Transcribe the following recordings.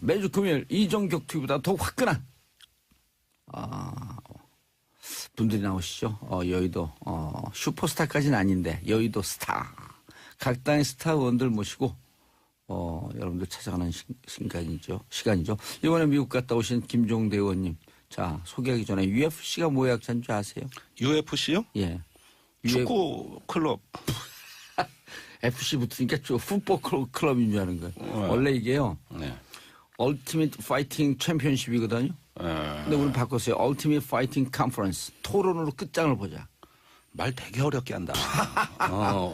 매주 금요일 이종격 TV보다 더 화끈한 분들이 나오시죠. 여의도 슈퍼스타까지는 아닌데 여의도 스타. 각 당의 스타 의원들 모시고 여러분들 찾아가는 시간이죠. 이번에 미국 갔다 오신 김종대 의원님. 자, 소개하기 전에 UFC가 뭐의 약자인 줄 아세요? UFC요? 예. 축구 클럽. FC 붙으니까 풋볼 클럽인 줄 아는 거예요. 원래 이게요. 네. 얼티밋 파이팅 챔피언십이거든요. 근데 우리는 바꿨어요. 얼티밋 파이팅 컨퍼런스. 토론으로 끝장을 보자. 말 되게 어렵게 한다.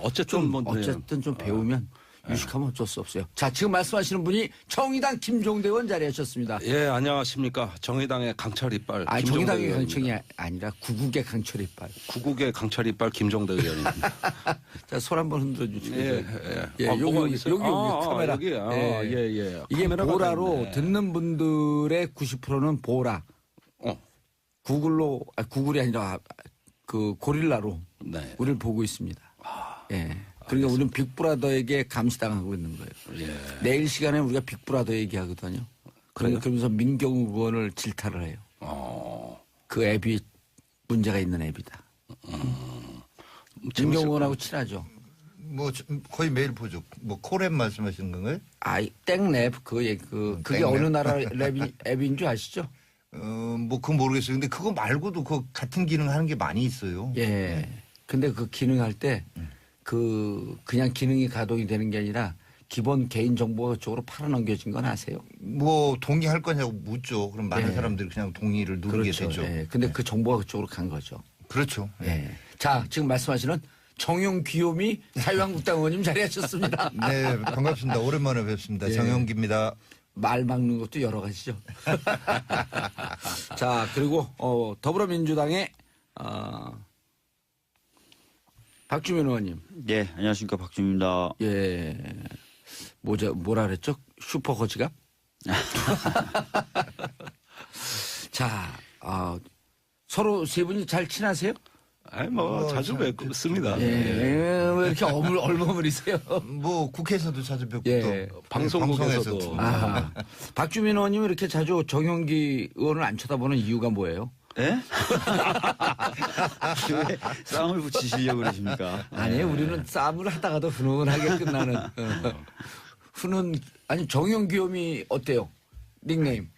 어쨌든 좀 배우면 유식하면 어쩔 수 없어요. 자, 지금 말씀하시는 분이 정의당 김종대 의원 자리하셨습니다. 예, 안녕하십니까. 정의당의 강철 이빨. 정의당의 강철이 아니라 구국의 강철 이빨. 구국의 강철 이빨 김종대 의원입니다. 자, 손 한번 흔들어 주시죠. 여기 카메라. 여기. 예. 이게 보라로 듣는 분들의 90%는 보라. 구글이 아니라 그 고릴라로 네. 우리를 보고 있습니다. 예. 그러니까 우리는 빅브라더에게 감시당하고 있는 거예요. 예. 내일 시간에 우리가 빅브라더 얘기하거든요. 그러면서 민경욱 의원을 질타를 해요. 그 앱이 문제가 있는 앱이다. 민경욱 의원하고 친하죠. 뭐 거의 매일 보죠. 뭐 코랩 말씀하시는 건가요? 땡랩 그게 땡랩. 어느 나라 앱인 줄 아시죠? 뭐 그건 모르겠어요. 근데 그거 말고도 그 같은 기능 하는 게 많이 있어요. 예. 근데 그 기능할 때 그냥 기능이 가동이 되는 게 아니라 기본 개인 정보가 그쪽으로 팔아넘겨진 건 아세요? 뭐 동의할 거냐고 묻죠. 그럼 많은 사람들이 그냥 동의를 누르게 그렇죠. 되죠. 예. 근데 그 정보가 그쪽으로 간 거죠. 그렇죠. 예. 자, 지금 말씀하시는 정용 귀요미 자유한국당 의원님 자리하셨습니다. 네, 반갑습니다. 오랜만에 뵙습니다. 예. 정영기입니다. 말 막는 것도 여러 가지죠. 자, 그리고 더불어민주당의 박주민 의원님. 네, 안녕하십니까. 박주민입니다. 예. 뭐라 그랬죠? 슈퍼 거지갑? 자, 서로 세 분이 잘 친하세요? 자주 뵙습니다. 예. 왜 이렇게 얼머무리세요? 뭐 국회에서도 자주 뵙고 예. 또 방송국에서도. 방송에서도. 박주민 의원님은 이렇게 자주 정용기 의원을 안 쳐다보는 이유가 뭐예요? 예? 왜 싸움을 붙이시려고 그러십니까? 아니에요. 우리는 싸움을 하다가도 훈훈하게 끝나는. 아니, 정용 귀요미 어때요? 닉네임.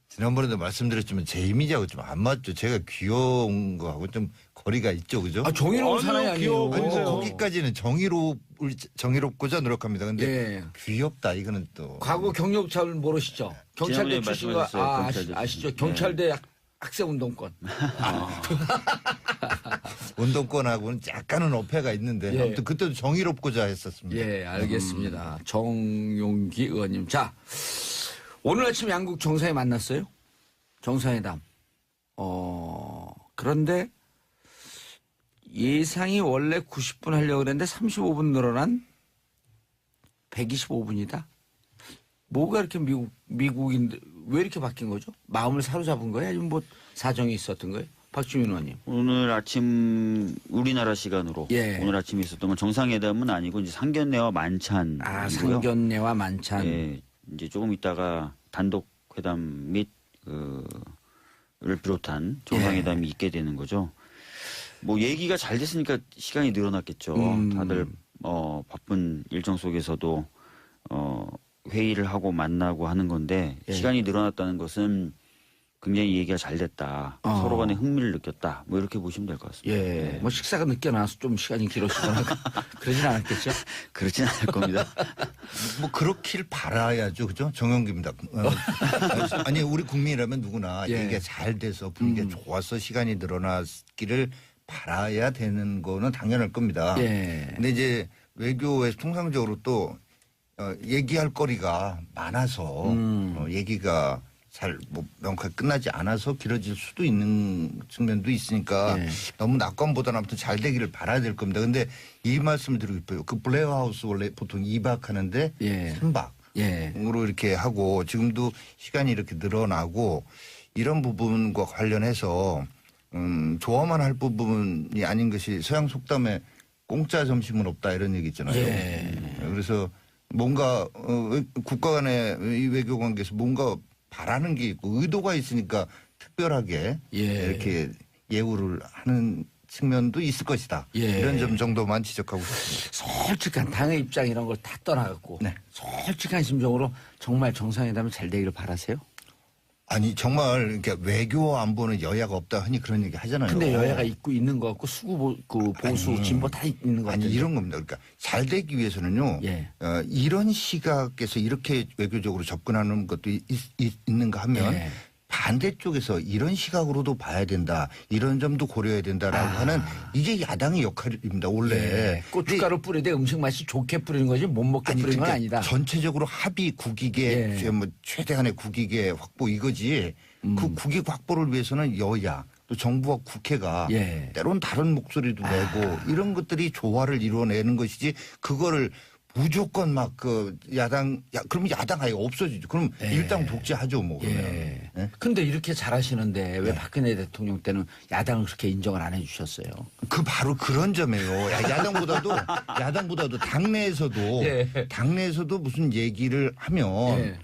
지난번에도 말씀드렸지만 제 이미지하고 좀 안 맞죠. 제가 귀여운 거하고 좀 거리가 있죠. 그죠? 정의로운 사나이 아니에요. 거기까지는 정의롭고자 노력합니다. 근데 예. 귀엽다 이거는 또. 과거 경력잘 모르시죠? 경찰대 지난번에 출신 거 말씀하셨어요. 아시죠? 경찰대 학생 운동권. 운동권하고는 약간은 어폐가 있는데 예. 아무튼 그때도 정의롭고자 했었습니다. 예, 알겠습니다. 정용기 의원님. 자, 오늘 아침 양국 정상회 만났어요? 정상회담. 그런데 예상이 원래 90분 하려고 그랬는데 35분 늘어난 125분이다. 뭐가 이렇게 미국인데 왜 이렇게 바뀐 거죠? 마음을 사로잡은 거예요? 아니면 뭐 사정이 있었던 거예요? 박주민 의원님. 오늘 아침 우리나라 시간으로 오늘 아침에 있었던 건 정상회담은 아니고 이제 상견례와 만찬. 상견례와 만찬. 예, 이제 조금 있다가 단독 회담 및 를 비롯한 정상회담이 있게 되는 거죠. 뭐 얘기가 잘 됐으니까 시간이 늘어났겠죠. 다들 바쁜 일정 속에서도 회의를 하고 만나고 하는 건데 시간이 늘어났다는 것은 굉장히 얘기가 잘 됐다. 서로 간에 흥미를 느꼈다. 뭐 이렇게 보시면 될 것 같습니다. 예. 뭐 식사가 늦게 나와서 좀 시간이 길어지거나 그러진 않았겠죠? 그렇진 않을 겁니다. 뭐 그렇길 바라야죠. 그죠? 정영기입니다. 아니 우리 국민이라면 누구나 얘기가 잘 돼서 분위기가 좋아서 시간이 늘어났기를 바라야 되는 거는 당연할 겁니다. 근데 이제 외교에서 통상적으로 또 얘기할 거리가 많아서 얘기가 잘 뭐 명확하게 끝나지 않아서 길어질 수도 있는 측면도 있으니까 너무 낙관보다는 아무튼 잘 되기를 바라야 될 겁니다. 근데 이 말씀을 드리고 싶어요. 그 블레어 하우스 원래 보통 2박 하는데 3박으로 이렇게 하고 지금도 시간이 이렇게 늘어나고 이런 부분과 관련해서 좋아만 할 부분이 아닌 것이 서양 속담에 공짜 점심은 없다 이런 얘기 있잖아요. 그래서 뭔가 국가 간의 이 외교 관계에서 뭔가 바라는 게 있고 의도가 있으니까 특별하게 예. 이렇게 예우를 하는 측면도 있을 것이다. 예. 이런 점 정도만 지적하고 싶습니다. 솔직한 당의 입장 이런 걸 다 떠나갖고 네. 솔직한 심정으로 정말 정상회담이 잘 되기를 바라세요? 아니 정말 그러니까 외교 안보는 여야가 없다 하니 그런 얘기 하잖아요. 근데 여야가 있고 있는 것 같고 수구 보수 아니, 진보 다 있는 것 아니 같아요. 이런 겁니다. 그러니까 잘 되기 위해서는요. 예. 이런 시각에서 이렇게 외교적으로 접근하는 것도 있는가 하면 예. 반대쪽에서 이런 시각으로도 봐야 된다. 이런 점도 고려해야 된다라고 하는 이게 야당의 역할입니다. 원래. 예. 고춧가루 뿌리되 음식 맛이 좋게 뿌리는 거지 못 먹게 뿌리는 건 그러니까 아니다. 전체적으로 합의 국익의 예. 뭐 최대한의 국익의 확보 이거지. 그 국익 확보를 위해서는 여야 또 정부와 국회가 예. 때론 다른 목소리도 내고 이런 것들이 조화를 이루어내는 것이지 그거를 무조건 막 그 그러면 야당 아예 없어지죠. 그럼 예. 일당 독재하죠 뭐 그러면. 예. 예? 근데 이렇게 잘하시는데 왜 박근혜 대통령 때는 야당을 그렇게 인정을 안 해주셨어요? 그 바로 그런 점이에요. 야당보다도 당내에서도 예. 당내에서도 무슨 얘기를 하면 예.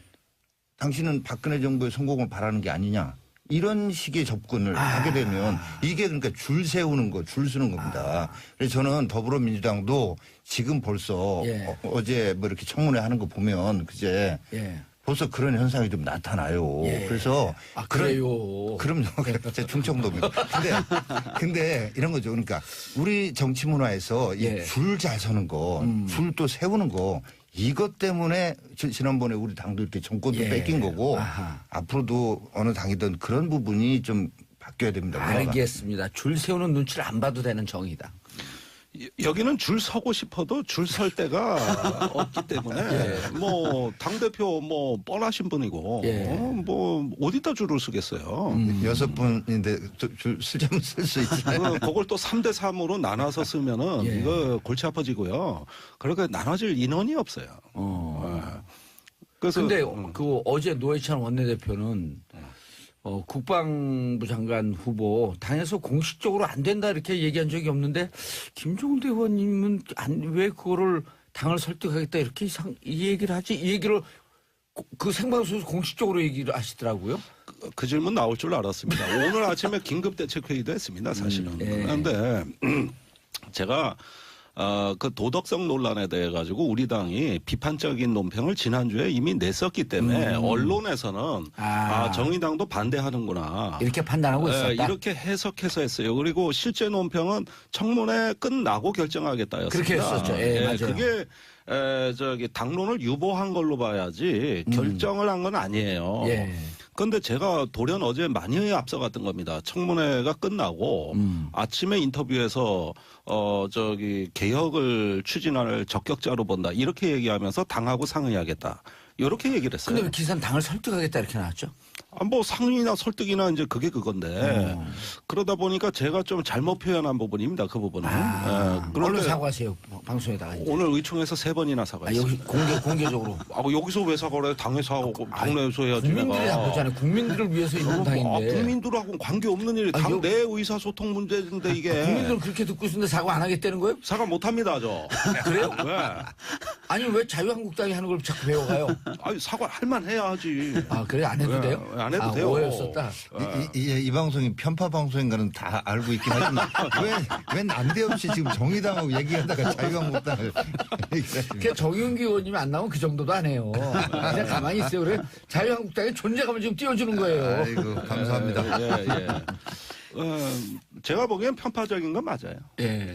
당신은 박근혜 정부의 성공을 바라는 게 아니냐. 이런 식의 접근을 하게 되면 이게 그러니까 줄 세우는 거, 줄 서는 겁니다. 그래서 저는 더불어민주당도 지금 벌써 예. 어제 뭐 이렇게 청문회 하는 거 보면 그제 예. 벌써 그런 현상이 좀 나타나요. 예. 그래서 그래요. 그럼요. 제 충청도입니다. 근데 이런 거죠. 그러니까 우리 정치 문화에서 예. 줄 잘 서는 거, 줄 또 세우는 거 이것 때문에 지난번에 우리 당도 이렇게 정권도 예. 뺏긴 거고 아하. 앞으로도 어느 당이든 그런 부분이 좀 바뀌어야 됩니다. 문화가. 알겠습니다. 줄 세우는 눈치를 안 봐도 되는 정의다. 여기는 줄 서고 싶어도 줄 설 데가 없기 때문에 뭐 당대표 뭐 뻔하신 분이고 예. 뭐 어디다 줄을 서겠어요. 6분인데 줄 쓰자면 쓸 수 있잖아요. 그걸 또 3대 3으로 나눠서 쓰면은 예. 이거 골치 아파지고요. 그러니까 나눠질 인원이 없어요. 그래서 근데 그 어제 노회찬 원내대표는 국방부 장관 후보 당에서 공식적으로 안 된다 이렇게 얘기한 적이 없는데 김종대 의원님은 왜 그거를 당을 설득하겠다 이렇게 이 얘기를 하지? 이 얘기를 그 생방송에서 공식적으로 얘기를 하시더라고요. 그 질문 나올 줄 알았습니다. 오늘 아침에 긴급대책회의도 했습니다, 사실은. 예. 그런데 제가 그 도덕성 논란에 대해 가지고 우리 당이 비판적인 논평을 지난주에 이미 냈었기 때문에 언론에서는 정의당도 반대하는구나. 이렇게 판단하고 있었다. 이렇게 해석해서 했어요. 그리고 실제 논평은 청문회 끝나고 결정하겠다였습니다. 그렇게 했었죠. 예, 맞아요. 그게 당론을 유보한 걸로 봐야지 결정을 한 건 아니에요. 예. 그런데 제가 돌연 어제 많이 앞서갔던 겁니다. 청문회가 끝나고 아침에 인터뷰에서 개혁을 추진할 적격자로 본다. 이렇게 얘기하면서 당하고 상의하겠다. 이렇게 얘기를 했어요. 근데 왜 기사는 당을 설득하겠다 이렇게 나왔죠? 뭐 상의나 설득이나 이제 그게 그건데 그러다 보니까 제가 좀 잘못 표현한 부분입니다. 그 부분은. 얼른 그런데 사과하세요. 방송에다가. 이제. 오늘 의총에서 3번이나 사과했어요. 여기 공개적으로. 여기서 왜 사과를 해요? 당에서 하고 당내에서 해야지. 국민들이 내가. 다 보잖아요. 국민들을 위해서 있는 당인데. 국민들하고 관계없는 일이 당 내 의사소통 문제인데 이게. 국민들은 그렇게 듣고 있는데 사과 안 하겠다는 거예요? 사과 못합니다. 저. 그래요? 왜? 아니 왜 자유한국당이 하는 걸 자꾸 배워가요? 아니 사과 할만 해야지. 그래 안 해도 돼요? 안 해도 돼요. 오해였었다. 이 방송이 편파 방송인가는 다 알고 있긴 하지만 왜 난데없이 지금 정의당하고 얘기하다가 자유한국당을 그 정윤기 의원님이 안 나오면 그 정도도 안 해요. 그냥 가만히 있어요. 그래 자유한국당의 존재감을 지금 띄워주는 거예요. 아이고 감사합니다. 예. 제가 보기엔 편파적인 건 맞아요. 예.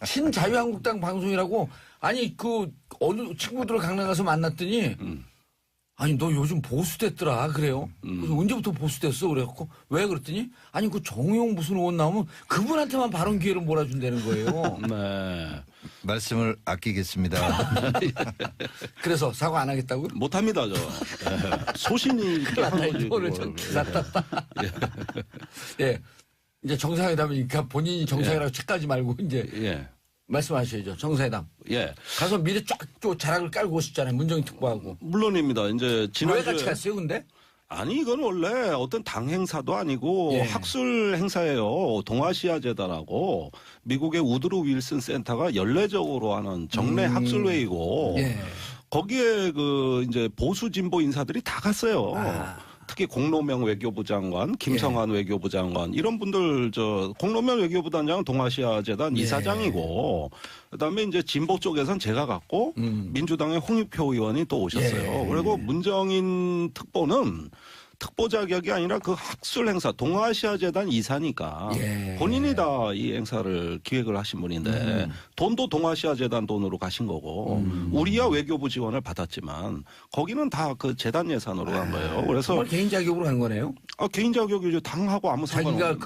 친자유한국당 방송이라고 아니 그 어느 친구들을 강남 가서 만났더니 아니 너 요즘 보수됐더라 그래요. 그래서 언제부터 보수됐어 그래갖고 왜 그랬더니 아니 그 정우영 무슨 의원 나오면 그분한테만 발언 기회를 몰아준다는 거예요. 네. 말씀을 아끼겠습니다. 그래서 사과 안 하겠다고요? 못합니다, 저. 소신이 오늘 좀 기사 땄다. 예. 이제 정상회담이니까 본인이 정상이라고 책까지 말고 이제 예. 말씀하셔야죠. 정상회담. 예. 가서 미리 쫙 자락을 깔고 오셨잖아요. 문정인 특보하고. 물론입니다. 이제 왜 지난주에 같이 갔어요, 근데? 아니 이건 원래 어떤 당 행사도 아니고 예. 학술 행사예요. 동아시아 재단하고 미국의 우드로 윌슨 센터가 연례적으로 하는 정례 학술 회의고 예. 거기에 그 이제 보수 진보 인사들이 다 갔어요. 특히 공로명 외교부 장관, 김성한 외교부 장관 이런 분들 공로명 외교부 단장은 동아시아 재단 이사장이고 그다음에 이제 진보 쪽에선 제가 갔고 민주당의 홍익표 의원이 또 오셨어요. 그리고 문정인 특보는 특보 자격이 아니라 그 학술 행사 동아시아 재단 이사니까 본인이 다 이 행사를 기획을 하신 분인데 돈도 동아시아 재단 돈으로 가신 거고 우리야 외교부 지원을 받았지만 거기는 다 그 재단 예산으로 간 거예요. 그래서 정말 개인 자격으로 간 거네요. 개인 자격이죠. 당하고 아무 상관없는. 자기가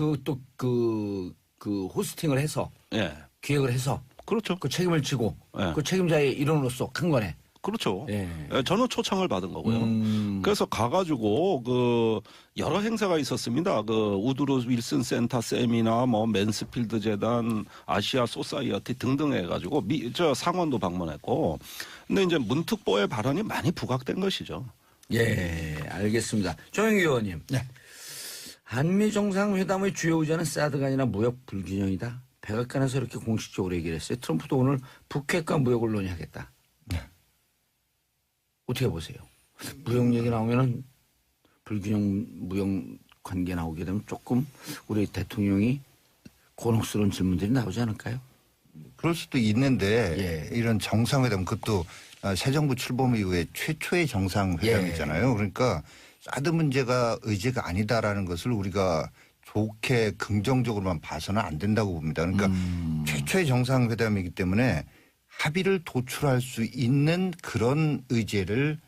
그 호스팅을 해서 예. 기획을 해서 그렇죠. 그 책임을 지고 그 책임자의 일원으로서 큰 거네. 그렇죠. 예. 저는 초청을 받은 거고요. 그래서 가가지고 그 여러 행사가 있었습니다. 그 우드로 윌슨 센터 세미나, 뭐 맨스필드 재단, 아시아 소사이어티 등등 해가지고 저 상원도 방문했고. 근데 이제 문특보의 발언이 많이 부각된 것이죠. 예, 알겠습니다. 조영기 의원님. 네. 한미 정상회담의 주요 의제는 사드가 아니라 무역 불균형이다. 백악관에서 이렇게 공식적으로 얘기를 했어요. 트럼프도 오늘 북핵과 무역을 논의하겠다. 어떻게 보세요? 무역 얘기 나오면은 불균형 무역 관계 나오게 되면 조금 우리 대통령이 곤혹스러운 질문들이 나오지 않을까요? 그럴 수도 있는데 이런 정상회담 그것도 새 정부 출범 이후에 최초의 정상회담이잖아요. 그러니까 사드 문제가 의제가 아니다라는 것을 우리가 좋게 긍정적으로만 봐서는 안 된다고 봅니다. 그러니까 최초의 정상회담이기 때문에 합의를 도출할 수 있는 그런 의제를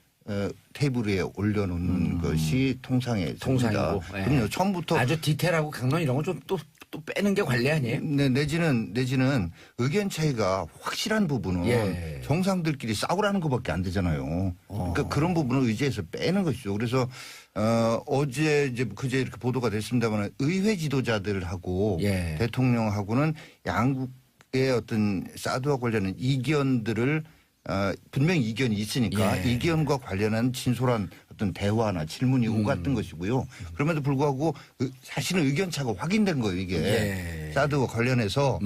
테이블 위에 올려놓는 것이 통상이고. 그럼요. 처음부터 아주 디테일하고 강론 이런 거 좀 또 빼는 게 관리 아니에요? 네, 내지는 의견 차이가 확실한 부분은 정상들끼리 싸우라는 것밖에 안 되잖아요. 그러니까 그런 부분을 의제에서 빼는 것이죠. 그래서 어제 이제 그제 이렇게 보도가 됐습니다만 의회 지도자들하고 대통령하고는 양국의 어떤 사드와 관련된 이견들을 분명히 이견이 있으니까 이견과 관련한 진솔한 어떤 대화나 질문이 오갔던 것이고요. 그럼에도 불구하고 사실은 의견차가 확인된 거예요. 이게 사드와 관련해서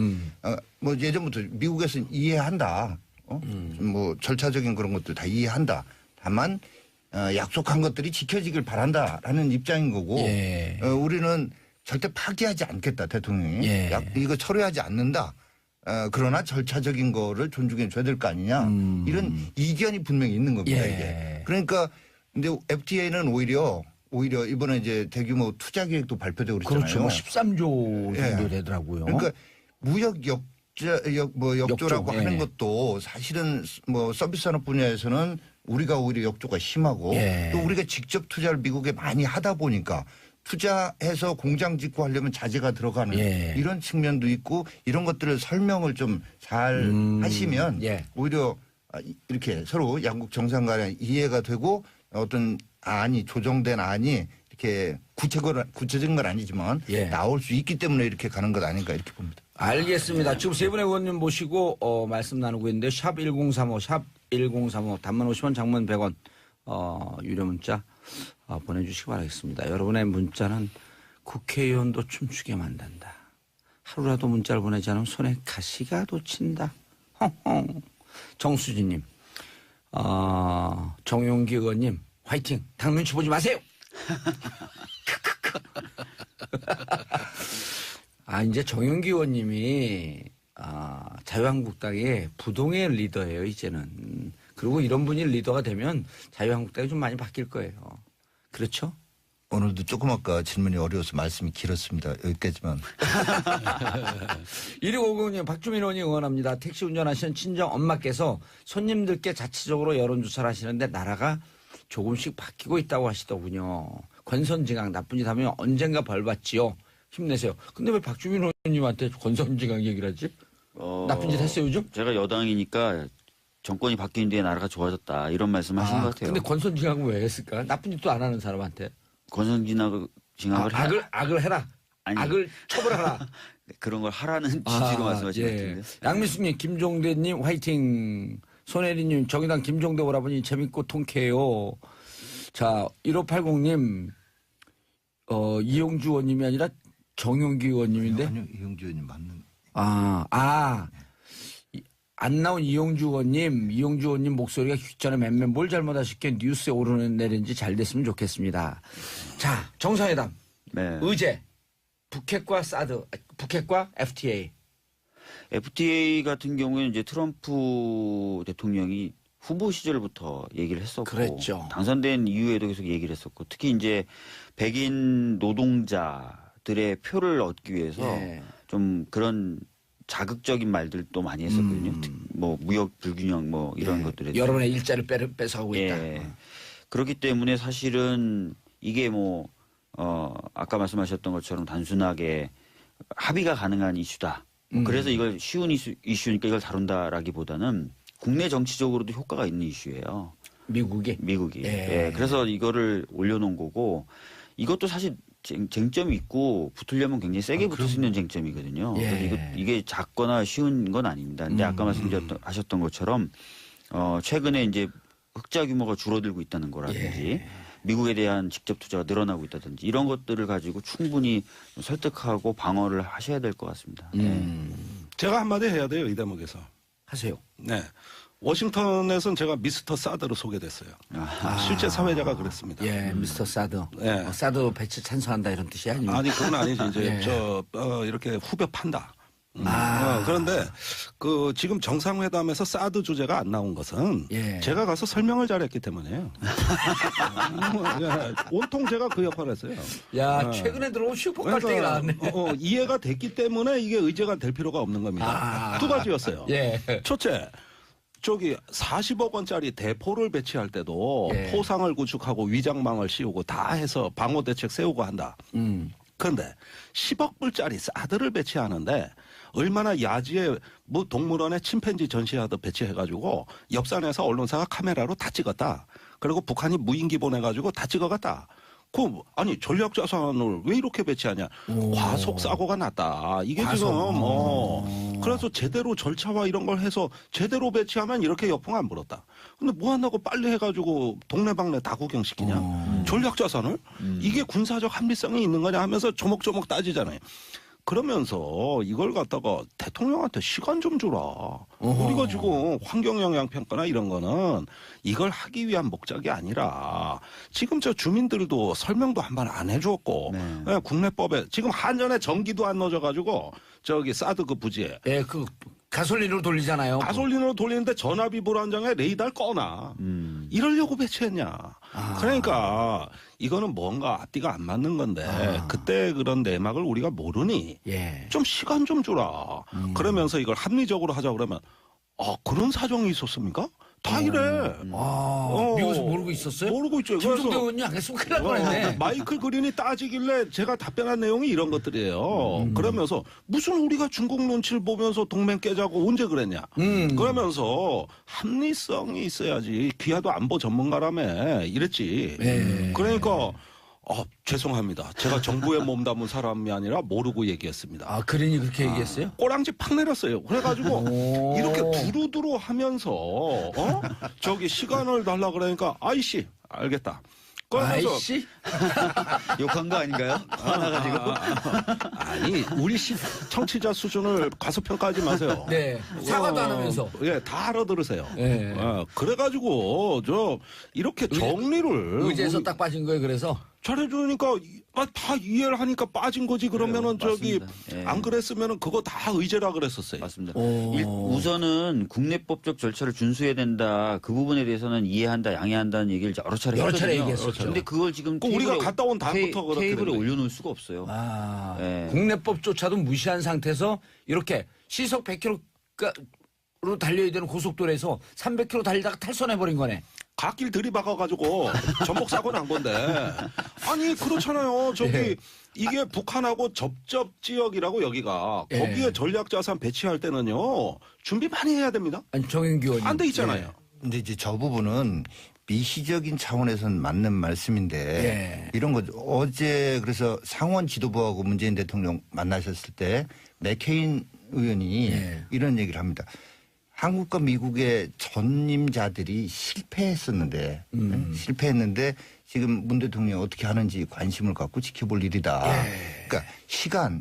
뭐 예전부터 미국에서는 이해한다. 뭐 절차적인 그런 것도 다 이해한다. 다만 약속한 것들이 지켜지길 바란다라는 입장인 거고 우리는 절대 파기하지 않겠다. 대통령이 이거 철회하지 않는다. 그러나 절차적인 거를 존중해 줘야 될 거 아니냐. 이런 이견이 분명히 있는 겁니다. 이게. 그러니까 근데 FTA는 오히려 이번에 이제 대규모 투자 계획도 발표되고 그랬잖아요. 그렇죠. 뭐 13조 정도 되더라고요. 그러니까 무역 역조라고 하는 것도 사실은 뭐 서비스 산업 분야에서는 우리가 오히려 역조가 심하고 또 우리가 직접 투자를 미국에 많이 하다 보니까 투자해서 공장 짓고 하려면 자재가 들어가는 이런 측면도 있고 이런 것들을 설명을 좀 잘 하시면 오히려 이렇게 서로 양국 정상 간에 이해가 되고 어떤 조정된 안이 이렇게 구체적인 건 아니지만 나올 수 있기 때문에 이렇게 가는 것 아닌가 이렇게 봅니다. 알겠습니다. 지금 세 분의 의원님 모시고 말씀 나누고 있는데 샵1035 단문 50원 장문 100원 유료 문자 보내주시기 바라겠습니다. 여러분의 문자는 국회의원도 춤추게 만든다. 하루라도 문자를 보내지 않으면 손에 가시가 돋친다. 헝헝. 정수진님, 정용기 의원님 화이팅. 당 눈치 보지 마세요. 이제 정용기 의원님이 자유한국당의 부동의 리더예요 이제는. 그리고 이런 분이 리더가 되면 자유한국당이 좀 많이 바뀔 거예요. 그렇죠? 오늘도 조금 아까 질문이 어려워서 말씀이 길었습니다. 여기까지만. 1650님 박주민 의원이 응원합니다. 택시 운전하시는 친정 엄마께서 손님들께 자체적으로 여론조사를 하시는데 나라가 조금씩 바뀌고 있다고 하시더군요. 권선징악 나쁜 짓 하면 언젠가 벌받지요. 힘내세요. 근데 왜 박주민 의원님한테 권선징악 얘기를 하지? 나쁜 짓 했어요 요즘? 제가 여당이니까 정권이 바뀐 뒤에 나라가 좋아졌다 이런 말씀 하신 것 같아요. 근데 권선징악은 왜 했을까? 나쁜 짓도 안 하는 사람한테. 권선징악을 악을 해라. 아니. 악을 처벌하라. 그런 걸 하라는 취지로 말씀하신 것 같은데. 양미숙님, 김종대님 화이팅. 손혜리님, 정의당 김종대 오라버니 재밌고 통쾌해요. 자, 1580님, 이용주 의원님이 아니라 정용기 의원님인데. 아니요, 이용주 의원님 맞는. 안 나온 이용주 의원님 목소리가 귓전에 맴매 뭘 잘못하셨기에 뉴스에 오르내린지 잘 됐으면 좋겠습니다. 자, 정상회담. 네. 의제. 북핵과 사드, 북핵과 FTA. FTA 같은 경우에는 이제 트럼프 대통령이 후보 시절부터 얘기를 했었고 그랬죠. 당선된 이후에도 계속 얘기를 했었고 특히 이제 백인 노동자들의 표를 얻기 위해서 예. 좀 그런 자극적인 말들도 많이 했었거든요. 뭐 무역 불균형 뭐 이런 것들에 대해서. 여러분의 일자를 뺏어가고 있다. 예. 그렇기 때문에 사실은 이게 뭐 아까 말씀하셨던 것처럼 단순하게 합의가 가능한 이슈다. 그래서 이걸 쉬운 이슈니까 이걸 다룬다라기보다는 국내 정치적으로도 효과가 있는 이슈예요. 미국이. 예. 그래서 이거를 올려놓은 거고 이것도 사실 쟁점이 있고 붙으려면 굉장히 세게 붙을 수 있는 쟁점이거든요. 예. 그래서 이게 작거나 쉬운 건 아닙니다. 근데 아까 말씀하셨던 것처럼 최근에 이제 흑자 규모가 줄어들고 있다는 거라든지 미국에 대한 직접 투자가 늘어나고 있다든지 이런 것들을 가지고 충분히 설득하고 방어를 하셔야 될 것 같습니다. 제가 한마디 해야 돼요, 이 대목에서. 하세요. 네. 워싱턴에서는 제가 미스터 사드로 소개됐어요. 실제 사회자가 그랬습니다. 예, 미스터 사드. 네. 사드 배치 찬성한다 이런 뜻이 아니고. 아니, 그건 아니지. 이제 예. 이렇게 후벼 판다. 그런데 지금 정상회담에서 사드 주제가 안 나온 것은 예. 제가 가서 설명을 잘했기 때문이에요. 온통 제가 그 역할을 했어요. 야, 최근에 들어온 슈퍼 깔때기 나왔네. 이해가 됐기 때문에 이게 의제가 될 필요가 없는 겁니다. 두 가지였어요. 예. 첫째, 40억 원짜리 대포를 배치할 때도 예. 포상을 구축하고 위장망을 씌우고 다 해서 방어 대책 세우고 한다. 그런데 10억 불짜리 사드를 배치하는데 얼마나 야지에 뭐 동물원에 침팬지 전시하듯 배치해가지고 옆산에서 언론사가 카메라로 다 찍었다. 그리고 북한이 무인기 보내가지고 다 찍어갔다. 아니 전략 자산을 왜 이렇게 배치하냐? 과속 사고가 났다. 이게 지금 그래서 제대로 절차와 이런 걸 해서 제대로 배치하면 이렇게 여풍 안 불었다. 근데 뭐 한다고 빨리 해가지고 동네방네 다 구경시키냐? 전략 자산을 이게 군사적 합리성이 있는 거냐 하면서 조목조목 따지잖아요. 그러면서 이걸 갖다가 대통령한테 시간 좀 주라. 우리가 지금 환경영향평가나 이런 거는 이걸 하기 위한 목적이 아니라 지금 저 주민들도 설명도 한 번 안 해주었고 네. 국내법에 지금 한전에 전기도 안 넣어져가지고 사드 그 부지에 예, 가솔린으로 돌리잖아요. 가솔린으로 돌리는데 전압이 불안정해 레이더를 꺼놔. 이러려고 배치했냐. 그러니까 이거는 뭔가 앞뒤가 안 맞는 건데 그때 그런 내막을 우리가 모르니 예. 좀 시간 좀 주라. 그러면서 이걸 합리적으로 하자 그러면 그런 사정이 있었습니까? 다 이래. 미국에서 모르고 있었어요? 모르고 있죠. 김종대 의원님 안 했으면 큰일 날 뻔했네. 마이클 그린이 따지길래 제가 답변한 내용이 이런 것들이에요. 그러면서 무슨 우리가 중국 눈치를 보면서 동맹 깨자고 언제 그랬냐. 그러면서 합리성이 있어야지. 귀하도 안보 전문가라며 이랬지. 그러니까 죄송합니다. 제가 정부에 몸담은 사람이 아니라 모르고 얘기했습니다. 그린이 그렇게 얘기했어요? 꼬랑지 팍 내렸어요. 그래가지고 이렇게 두루두루 하면서 시간을 달라 그러니까 아이씨 알겠다. 아이씨? 욕한 거 아닌가요? 화나가지고. 아니 우리 청취자 수준을 과소평가하지 마세요. 네. 사과도 안 하면서. 예, 다 알아들으세요. 네. 그래가지고 이렇게 정리를 의제에서 딱 빠진 거예요. 그래서 잘해주니까 다 이해를 하니까 빠진 거지. 그러면은 맞습니다. 예. 안 그랬으면은 그거 다 의제라 그랬었어요. 맞습니다. 우선은 국내법적 절차를 준수해야 된다. 그 부분에 대해서는 이해한다, 양해한다는 얘기를 여러 차례 얘기했었죠. 근데 그걸 지금 우리가 갔다 온 다음부터 그렇게 테이블에 된 거예요. 올려놓을 수가 없어요. 예. 국내법조차도 무시한 상태에서 이렇게 시속 100km로 달려야 되는 고속도로에서 300km 달리다가 탈선해버린 거네. 갓길 들이박아가지고 전복 사고 난 건데. 아니 그렇잖아요. 이게 북한하고 접접 지역이라고 여기가 거기에 전략자산 배치할 때는요 준비 많이 해야 됩니다. 아니 정영기 의원님. 안 돼 있잖아요. 근데 이제 저 부분은 미시적인 차원에서는 맞는 말씀인데 이런 거죠. 어제 그래서 상원 지도부하고 문재인 대통령 만나셨을 때 맥케인 의원이 이런 얘기를 합니다. 한국과 미국의 전임자들이 실패했었는데 지금 문 대통령이 어떻게 하는지 관심을 갖고 지켜볼 일이다. 그러니까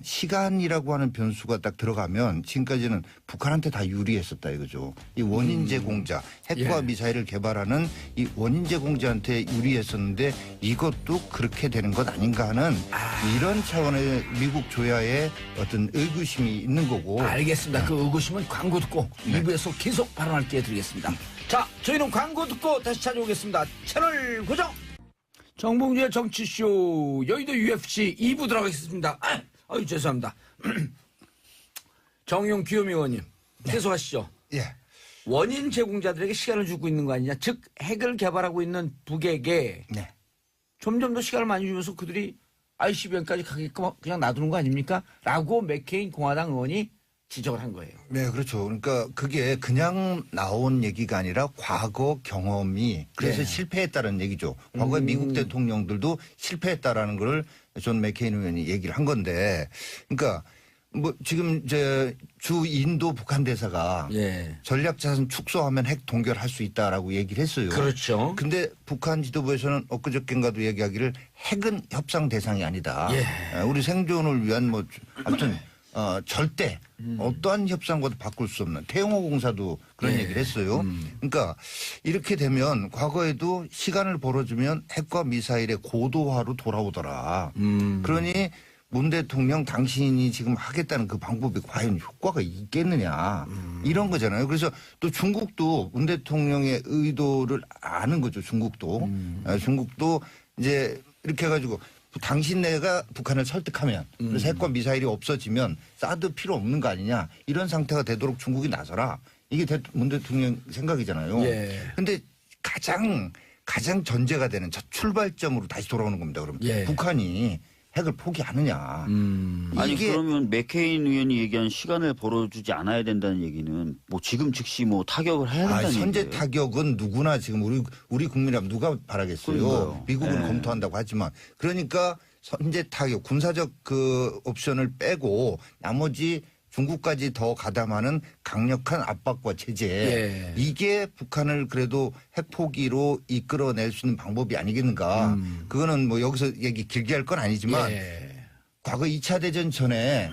시간이라고 하는 변수가 딱 들어가면 지금까지는 북한한테 다 유리했었다 이거죠. 이 원인제 공자, 핵과 미사일을 개발하는 이 원인제 공자한테 유리했었는데 이것도 그렇게 되는 것 아닌가 하는 이런 차원의 미국 조야의 어떤 의구심이 있는 거고. 알겠습니다. 그 의구심은 광고 듣고 2부에서 계속 발언할 기회 드리겠습니다. 자, 저희는 광고 듣고 다시 찾아오겠습니다. 채널 고정! 정봉주의 정치쇼 여의도 UFC 2부 들어가겠습니다. 아유 죄송합니다. 정용 귀요미 의원님 계속하시죠. 예. 원인 제공자들에게 시간을 주고 있는 거 아니냐. 즉 핵을 개발하고 있는 북에게 네. 점점 더 시간을 많이 주면서 그들이 ICBM까지 가게끔 그냥 놔두는 거 아닙니까? 라고 맥케인 공화당 의원이 지적을 한 거예요. 네, 그렇죠. 그러니까 그게 그냥 나온 얘기가 아니라 과거 경험이 그래서 실패했다는 얘기죠. 과거에 미국 대통령들도 실패했다라는 걸 존 맥케인 의원이 얘기를 한 건데, 그러니까 뭐 지금 이제 주 인도 북한 대사가 전략자산 축소하면 핵 동결할 수 있다라고 얘기를 했어요. 그렇죠. 근데 북한 지도부에서는 엊그저께인가도 얘기하기를 핵은 협상 대상이 아니다. 우리 생존을 위한 뭐 아무튼 절대 어떠한 협상과도 바꿀 수 없는 태영호 공사도 그런 얘기를 했어요. 그러니까 이렇게 되면 과거에도 시간을 벌어주면 핵과 미사일의 고도화로 돌아오더라. 그러니 문 대통령 당신이 지금 하겠다는 그 방법이 과연 효과가 있겠느냐 이런 거잖아요. 그래서 또 중국도 문 대통령의 의도를 아는 거죠. 중국도. 중국도 이제 이렇게 해가지고 당신네가 북한을 설득하면 그래서 핵과 미사일이 없어지면 사드 필요 없는 거 아니냐 이런 상태가 되도록 중국이 나서라. 이게 문 대통령 생각이잖아요. 그런데 가장 전제가 되는 첫 출발점으로 다시 돌아오는 겁니다. 그러면 북한이 핵을 포기하느냐. 아니 그러면 맥케인 의원이 얘기한 시간을 벌어주지 않아야 된다는 얘기는 뭐 지금 즉시 뭐 타격을 해야 된다는 얘기예요. 현재 타격은 누구나 지금 우리 국민이라면 누가 바라겠어요. 그러니까요. 미국은 검토한다고 하지만 그러니까 현재 타격 군사적 그 옵션을 빼고 나머지 중국까지 더 가담하는 강력한 압박과 제재 이게 북한을 그래도 핵 포기로 이끌어낼 수 있는 방법이 아니겠는가. 그거는 뭐 여기서 얘기 길게 할 건 아니지만 과거 2차 대전 전에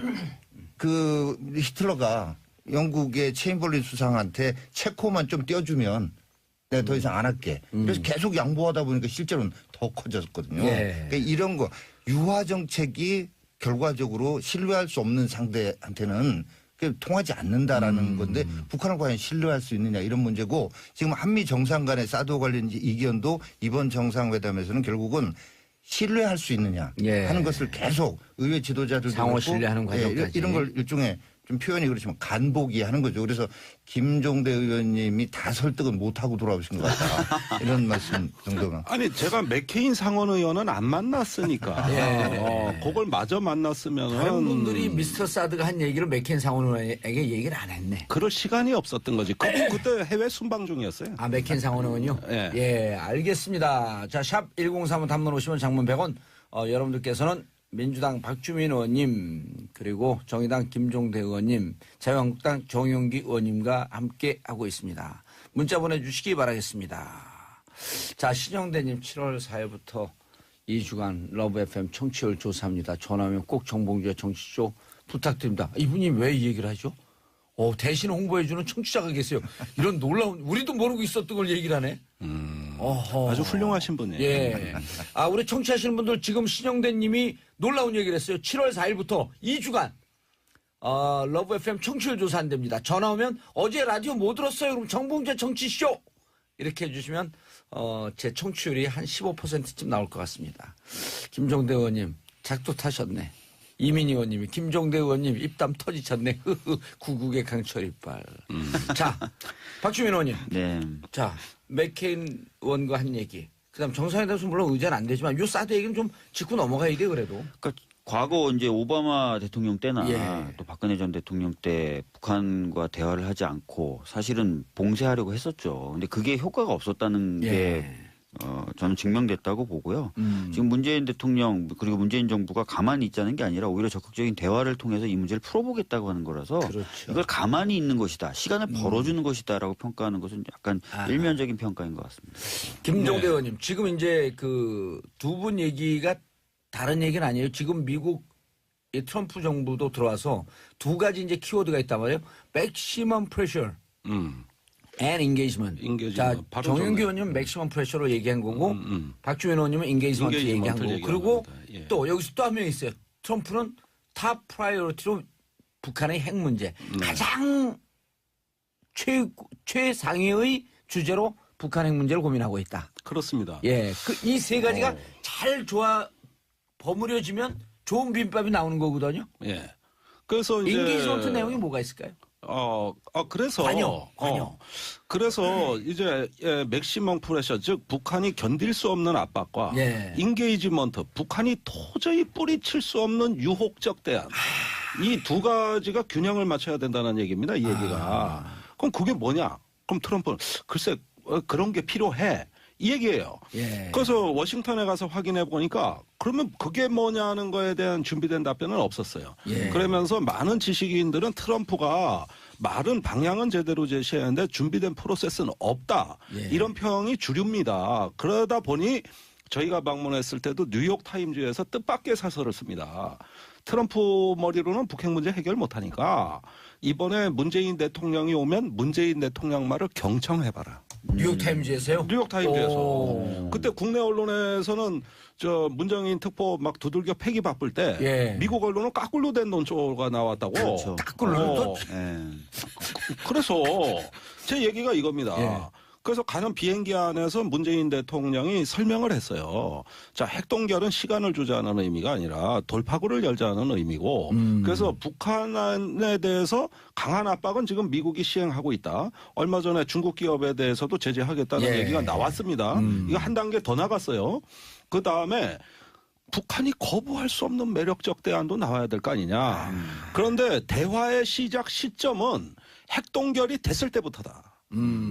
그 히틀러가 영국의 체인벌린 수상한테 체코만 좀 떼어주면 내가 더 이상 안 할게. 그래서 계속 양보하다 보니까 실제로는 더 커졌거든요. 그러니까 이런 거 유화 정책이 결과적으로 신뢰할 수 없는 상대한테는 통하지 않는다라는 건데 북한을 과연 신뢰할 수 있느냐 이런 문제고 지금 한미 정상 간의 사드 관련 이견도 이번 정상회담에서는 결국은 신뢰할 수 있느냐 하는 것을 계속 의회 지도자들도 상호 신뢰하는 과정까지 이런 걸 일종의 좀 표현이 그렇지만 간보기 하는 거죠. 그래서 김종대 의원님이 다 설득을 못하고 돌아오신 것 같다. 이런 말씀 정도가. 아니 제가 맥케인 상원 의원은 안 만났으니까 그걸 마저 만났으면 다른 분들이 미스터 사드가 한 얘기를 맥케인 상원 의원에게 얘기를 안 했네. 그럴 시간이 없었던 거지. 그때 해외 순방 중이었어요. 아 맥케인 상원 의원요? 알겠습니다. 자, 샵 1035 단문 50원 장문 100원 여러분들께서는 민주당 박주민 의원님 그리고 정의당 김종대 의원님 자유한국당 정용기 의원님과 함께 하고 있습니다. 문자 보내주시기 바라겠습니다. 자, 신영대님 7월 4일부터 2주간 러브 FM 청취율 조사합니다. 전화하면 꼭 정봉주의 정치쇼 부탁드립니다. 이분이 왜 이 얘기를 하죠? 대신 홍보해주는 청취자가 계세요. 이런 놀라운 우리도 모르고 있었던 걸 얘기를 하네. 아주 훌륭하신 분이에요. 우리 청취하시는 분들 지금 신영대님이 놀라운 얘기를 했어요. 7월 4일부터 2주간 러브 FM 청취율 조사한답니다. 전화 오면 어제 라디오 못 들었어요. 그럼 정봉재 정치쇼 이렇게 해주시면 제 청취율이 한 15%쯤 나올 것 같습니다. 김종대 의원님 작두 타셨네. 이민희 의원님이 김종대 의원님 입담 터지셨네. 구국의 강철 이빨. 자, 박주민 의원님. 네. 자, 맥케인 의원과 한 얘기. 그다음 정상회담에서 물론 의제는 안 되지만 요 사드 얘기는 좀 짚고 넘어가야 돼 그래도. 그러니까 과거 이제 오바마 대통령 때나 또 박근혜 전 대통령 때 북한과 대화를 하지 않고 사실은 봉쇄하려고 했었죠. 근데 그게 효과가 없었다는 게 저는 증명됐다고 보고요. 지금 문재인 대통령 그리고 문재인 정부가 가만히 있자는 게 아니라 오히려 적극적인 대화를 통해서 이 문제를 풀어보겠다고 하는 거라서 그렇죠. 이걸 가만히 있는 것이다. 시간을 벌어주는 것이다라고 평가하는 것은 약간 일면적인 평가인 것 같습니다. 김종대 의원님, 지금 이제 그 두 분 얘기가 다른 얘기는 아니에요. 지금 미국 이 트럼프 정부도 들어와서 두 가지 이제 키워드가 있단 말이에요. 맥시멈 프레셔 and engagement. 자, 바로 정윤기 의원님은 맥시멈 프레셔로 얘기한 거고 박주현 의원님은 인게이지먼트 얘기한 거고 그리고 예. 또 여기서 또 한 명 있어요. 트럼프는 탑 프라이어리티로 북한의 핵 문제 가장 최상위의 주제로 북한 핵 문제를 고민하고 있다. 그렇습니다. 예, 이 세 가지가 잘 버무려지면 좋은 비빔밥이 나오는 거거든요. 예. 그래서 이제 인게이지먼트 내용이 뭐가 있을까요? 그래서 관여. 그래서 이제 맥시멈 프레셔 즉 북한이 견딜 수 없는 압박과 예. 인게이지먼트 북한이 도저히 뿌리칠 수 없는 유혹적 대안 이 두 가지가 균형을 맞춰야 된다는 얘기입니다. 이 얘기가. 그럼 그게 뭐냐? 그럼 트럼프는 글쎄 그런 게 필요해. 이 얘기예요. 예. 그래서 워싱턴에 가서 확인해 보니까 그러면 그게 뭐냐는 거에 대한 준비된 답변은 없었어요. 예. 그러면서 많은 지식인들은 트럼프가 말은 방향은 제대로 제시했는데 준비된 프로세스는 없다. 예. 이런 평이 주류입니다. 그러다 보니 저희가 방문했을 때도 뉴욕 타임즈에서 뜻밖의 사설을 씁니다. 트럼프 머리로는 북핵 문제 해결 못하니까 이번에 문재인 대통령이 오면 문재인 대통령 말을 경청해봐라. 뉴욕타임즈에서요? 뉴욕타임즈에서. 그때 국내 언론에서는 저 문정인 특보 막 두들겨 패기 바쁠 때 예. 미국 언론은 까꿀로 된 논조가 나왔다고. 그렇죠. 까꿀로? 예. 그래서 제 얘기가 이겁니다. 예. 그래서 가는 비행기 안에서 문재인 대통령이 설명을 했어요. 자, 핵동결은 시간을 주자는 의미가 아니라 돌파구를 열자는 의미고 그래서 북한에 대해서 강한 압박은 지금 미국이 시행하고 있다. 얼마 전에 중국 기업에 대해서도 제재하겠다는 예. 얘기가 나왔습니다. 이거 한 단계 더 나갔어요. 그다음에 북한이 거부할 수 없는 매력적 대안도 나와야 될 거 아니냐. 그런데 대화의 시작 시점은 핵동결이 됐을 때부터다.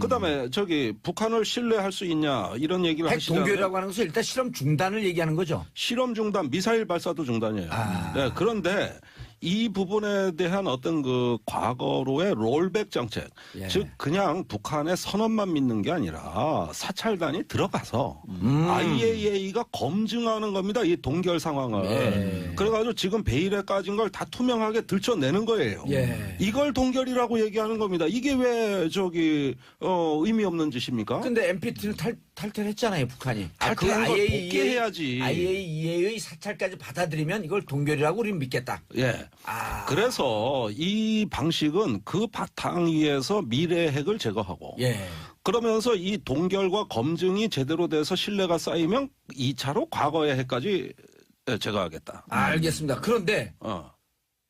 그다음에 저기 북한을 신뢰할 수 있냐 이런 얘기를 핵 하시잖아요. 동결이라고 하는 것은 일단 실험 중단을 얘기하는 거죠. 실험 중단, 미사일 발사도 중단이에요. 네, 그런데 이 부분에 대한 어떤 그 과거로의 롤백 정책, 예. 즉 그냥 북한의 선언만 믿는 게 아니라 사찰단이 들어가서 IAEA가 검증하는 겁니다. 이 동결 상황을. 예. 그래가지고 지금 베일에 까진 걸 다 투명하게 들춰내는 거예요. 예. 이걸 동결이라고 얘기하는 겁니다. 이게 왜 저기 의미 없는 짓입니까? 근데 NPT를 탈퇴했잖아요, 북한이. 탈퇴한 걸 복귀해야지. IAEA의 사찰까지 받아들이면 이걸 동결이라고 우리는 믿겠다. 예. 그래서 이 방식은 그 바탕 위에서 미래 핵을 제거하고 예. 그러면서 이 동결과 검증이 제대로 돼서 신뢰가 쌓이면 2차로 과거의 핵까지 제거하겠다. 알겠습니다. 그런데 어.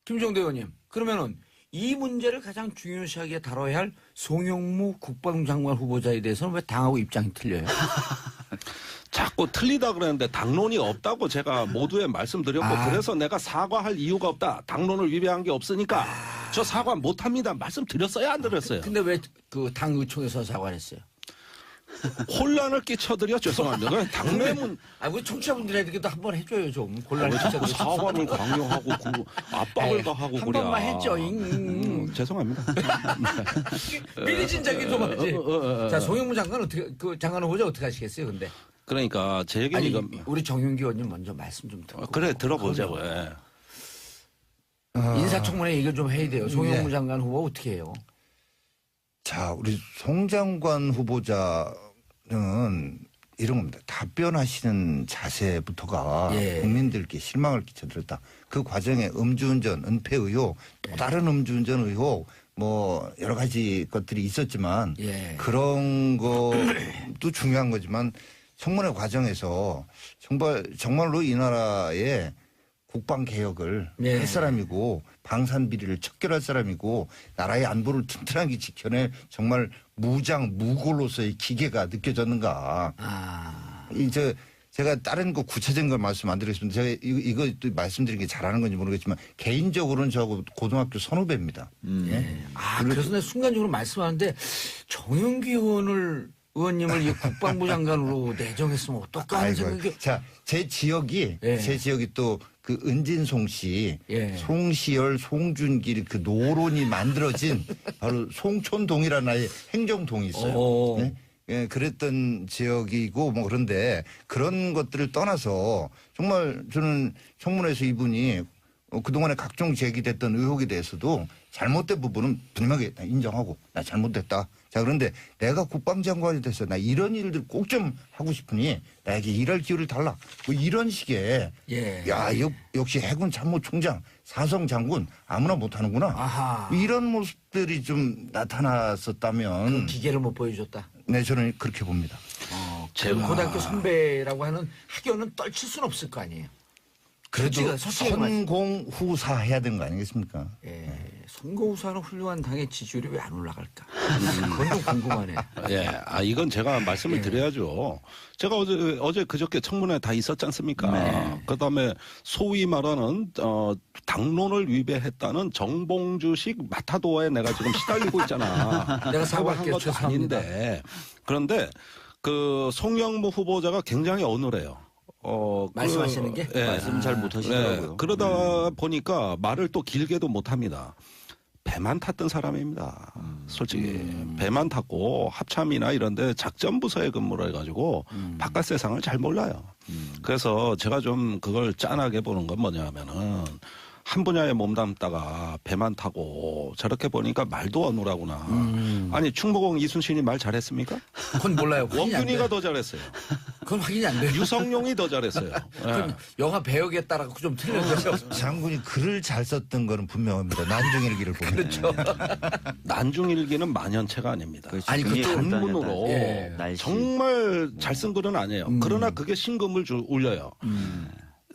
김종대 의원님, 그러면은 이 문제를 가장 중요시하게 다뤄야 할 송영무 국방장관 후보자에 대해서는 왜 당하고 입장이 틀려요? 자꾸 틀리다 그랬는데 당론이 없다고 제가 모두에 말씀드렸고 그래서 내가 사과할 이유가 없다. 당론을 위배한 게 없으니까 저 사과 못합니다. 말씀드렸어요? 안 드렸어요? 근데 왜 그 당 의총에서 사과를 했어요? 혼란을 끼쳐드려 죄송합니다. 그냥 당내문 우리 청취자분들에게도 한번 해줘요, 좀. 곤란을 끼쳐드려. 사과를 강요하고 압박을 가하고 한 번만 했죠. 죄송합니다. 미리 진작에 좀 하지. 자, 송영무 장관 장관 후보자 어떻게 하시겠어요, 근데? 그러니까 제 얘기는 아니, 이건 우리 정윤기 의원님 먼저 말씀 좀 듣고. 그래 들어보자고. 예. 인사청문회 얘기를 좀 해야 돼요. 송영무 네. 장관 후보 어떻게 해요? 자, 우리 송 장관 후보자는 이런 겁니다. 답변하시는 자세부터가 예. 국민들께 실망을 끼쳐드렸다. 그 과정에 음주운전, 은폐 의혹, 또 다른 음주운전 의혹, 뭐 여러 가지 것들이 있었지만 예. 그런 것도 중요한 거지만 청문회 과정에서 정말로 이 나라의 국방 개혁을 예. 할 사람이고 방산 비리를 척결할 사람이고 나라의 안보를 튼튼하게 지켜낼 정말 무골로서의 기계가 느껴졌는가. 이제 제가 다른 거 구체적인 걸 말씀 안 드리겠습니다. 제가 이거 말씀드린 게 잘하는 건지 모르겠지만 개인적으로는 저하고 고등학교 선후배입니다. 예? 그래서 내가 순간적으로 말씀하는데 정윤기 의원을 의원님을 이 국방부 장관으로 내정했으면 어떨까 하는 생각이. 자, 제 지역이 또 그 은진송 씨, 송시열, 송준길 그 노론이 만들어진 바로 송촌동이라는 아예 행정동이 있어요. 네? 예, 그랬던 지역이고 뭐 그런데 그런 것들을 떠나서 정말 저는 청문회에서 이분이 그동안에 각종 제기됐던 의혹에 대해서도 잘못된 부분은 분명히 인정하고 나 잘못됐다. 자, 그런데 내가 국방장관이 돼서 나 이런 일들 꼭 좀 하고 싶으니 나에게 일할 기회를 달라. 뭐 이런 식의 야, 역시 해군 참모총장, 사성 장군 아무나 못하는구나. 아하. 이런 모습들이 좀 나타났었다면 그 기계를 못 보여줬다. 네, 저는 그렇게 봅니다. 제가 고등학교 선배라고 하는 학교는 떨칠 수는 없을 거 아니에요. 그래도 솔직히 선공후사 해야 되는 거 아니겠습니까? 선거우사는 훌륭한 당의 지지율이 왜 안 올라갈까? 그건 좀 궁금하네. 이건 제가 말씀을 드려야죠. 제가 어제 그저께 청문회 다 있었지 않습니까? 네. 그다음에 소위 말하는 당론을 위배했다는 정봉주식 마타도어에 내가 지금 시달리고 있잖아. 내가 사과한 것도 죄송합니다. 아닌데. 그런데 그 송영무 후보자가 굉장히 어눌해요. 말씀하시는 게? 말씀 잘 못하시더라고요. 그러다 보니까 말을 또 길게도 못합니다. 배만 탔던 사람입니다. 솔직히 배만 탔고 합참이나 이런데 작전부서에 근무를 해가지고 바깥 세상을 잘 몰라요. 그래서 제가 좀 그걸 짠하게 보는 건 뭐냐면은 한 분야에 몸담다가 배만 타고 저렇게 보니까 말도 어눌하구나. 아니 충무공 이순신이 말 잘했습니까? 그건 몰라요. 원균이가 더 잘했어요. 그건 확인이 안 돼요. 유성룡이 더 잘했어요. 그럼 영화 배역에 따라 좀 틀린 거죠. 장군이 글을 잘 썼던 거는 분명합니다. 난중일기를 보면. 그렇죠. 난중일기는 만연체가 아닙니다. 그렇죠. 아니, 그게 그것도 단문으로 날씨. 정말 잘 쓴 글은 아니에요. 그러나 그게 신금을 울려요.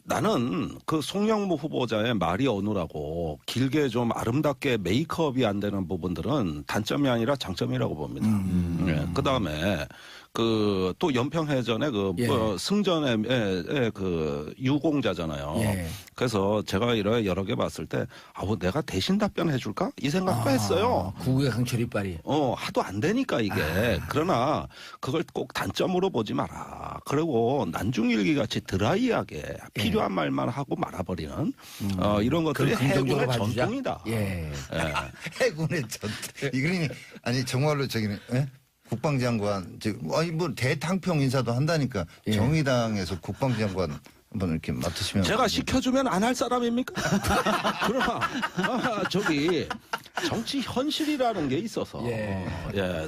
나는 그 송영무 후보자의 말이 어눌하고 길게 좀 아름답게 메이크업이 안 되는 부분들은 단점이 아니라 장점이라고 봅니다. 그다음에 그 또 연평해전의 승전의 그 유공자잖아요. 그래서 제가 여러 개 봤을 때 내가 대신 답변해 줄까? 이 생각도 했어요. 구구의 강철 이빨이. 하도 안 되니까 이게. 그러나 그걸 꼭 단점으로 보지 마라. 그리고 난중일기 같이 드라이하게 필요한 말만 하고 말아버리는 이런 것들이 해군의 전통이다. 해군의 전통. 이거는 아니 정말로 저기는 국방장관 뭐 대탕평 인사도 한다니까 정의당에서 국방장관 한번 이렇게 맡으시면 제가 시켜주면 안 할 사람입니까? 그러나 저기 정치 현실이라는 게 있어서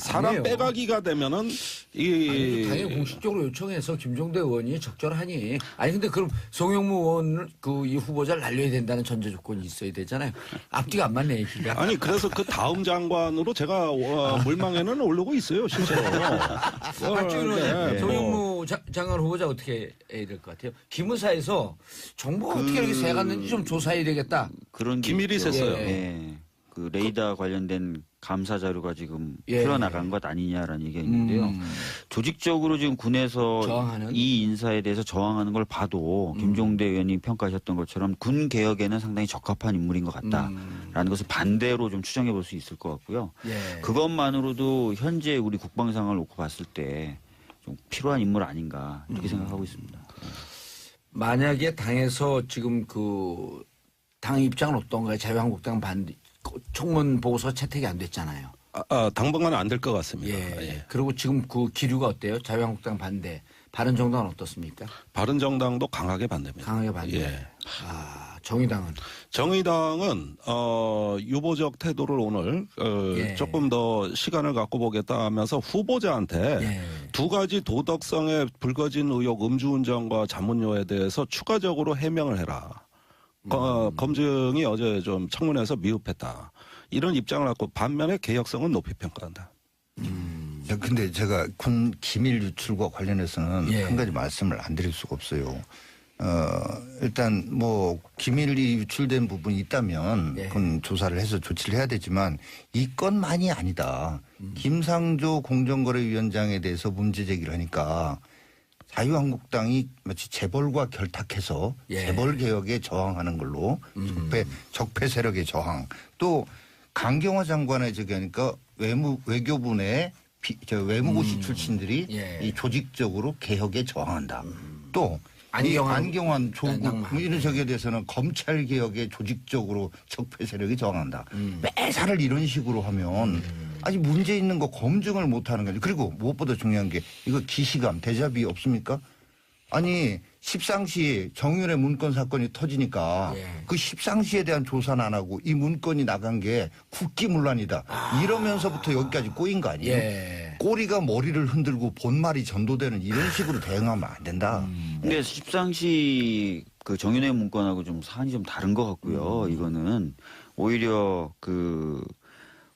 사람 아니에요. 빼가기가 되면은 당연히 공식적으로 요청해서 김종대 의원이 적절하니 아니 근데 그럼 송영무 의원을 이 후보자를 날려야 된다는 전제 조건이 있어야 되잖아요. 앞뒤가 안 맞네 얘기가. 아니 그래서 그 다음 장관으로 제가 물망에는 오르고 있어요 실제로. 박주민 송영무 장관 후보자 어떻게 해야 될 것 같아요? 기무사에서 정보가 어떻게 이렇게 새갔는지 좀 조사해야 되겠다. 그런 게 기밀이 있죠. 샜어요. 그 레이더 관련된 감사 자료가 지금 흘러나간 것 아니냐라는 얘기가 있는데요. 조직적으로 지금 군에서 저항하는? 이 인사에 대해서 저항하는 걸 봐도 김종대 의원이 평가하셨던 것처럼 군 개혁에는 상당히 적합한 인물인 것 같다라는 것을 반대로 좀 추정해 볼 수 있을 것 같고요. 그것만으로도 현재 우리 국방 상황을 놓고 봤을 때 좀 필요한 인물 아닌가 이렇게 생각하고 있습니다. 만약에 당에서 지금 당 입장은 어떤가요? 자유한국당 반대 청문 보고서 채택이 안 됐잖아요. 당분간은 안 될 것 같습니다. 그리고 지금 그 기류가 어때요? 자유한국당 반대. 바른정당은 어떻습니까? 바른정당도 강하게 반대입니다. 강하게 반대. 정의당은? 정의당은 유보적 태도를 오늘 조금 더 시간을 갖고 보겠다 하면서 후보자한테 두 가지 도덕성에 불거진 의혹 음주운전과 자문료에 대해서 추가적으로 해명을 해라. 검증이 어제 좀 청문회에서 미흡했다. 이런 입장을 갖고 반면에 개혁성은 높이 평가한다. 근데 제가 군 기밀 유출과 관련해서는 한 가지 말씀을 안 드릴 수가 없어요. 일단 뭐 기밀이 유출된 부분이 있다면 그건 조사를 해서 조치를 해야 되지만 이 건만이 아니다. 김상조 공정거래위원장에 대해서 문제 제기를 하니까 자유한국당이 마치 재벌과 결탁해서 재벌 개혁에 저항하는 걸로 적폐 세력의 저항 또 강경화 장관의 저기 하니까 외교부 내 외무고시 출신들이 예. 이 조직적으로 개혁에 저항한다. 또 안경환, 안경환 조국 낭만. 이런 적에 대해서는 검찰 개혁에 조직적으로 적폐 세력이 저항한다. 매사를 이런 식으로 하면 아직 문제 있는 거 검증을 못하는 거죠. 그리고 무엇보다 중요한 게 이거 기시감, 데자비 없습니까? 아니 십상시 정윤의 문건 사건이 터지니까 예. 그 십상시에 대한 조사는 안 하고 이 문건이 나간 게 국기문란이다. 이러면서부터 여기까지 꼬인 거 아니에요? 예. 꼬리가 머리를 흔들고 본말이 전도되는 이런 식으로 대응하면 안 된다. 근데 십상시 그 정윤회 문건하고 좀 사안이 좀 다른 것 같고요. 이거는 오히려 그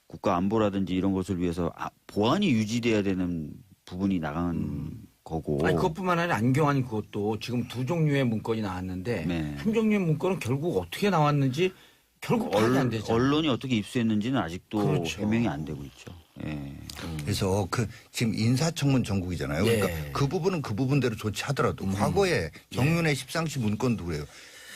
국가 안보라든지 이런 것을 위해서 보안이 유지돼야 되는 부분이 나간 거고. 아니 그것뿐만 아니라 안경환 그것도 지금 두 종류의 문건이 나왔는데 네. 한 종류의 문건은 결국 어떻게 나왔는지 결국 파악이 안 되죠. 언론이 어떻게 입수했는지는 아직도 그렇죠. 해명이 안 되고 있죠. 예. 그래서 그 지금 인사청문 전국이잖아요. 예. 그러니까 그 부분은 그 부분대로 좋지 하더라도 과거에 정윤의 십상시 문건도 그래요.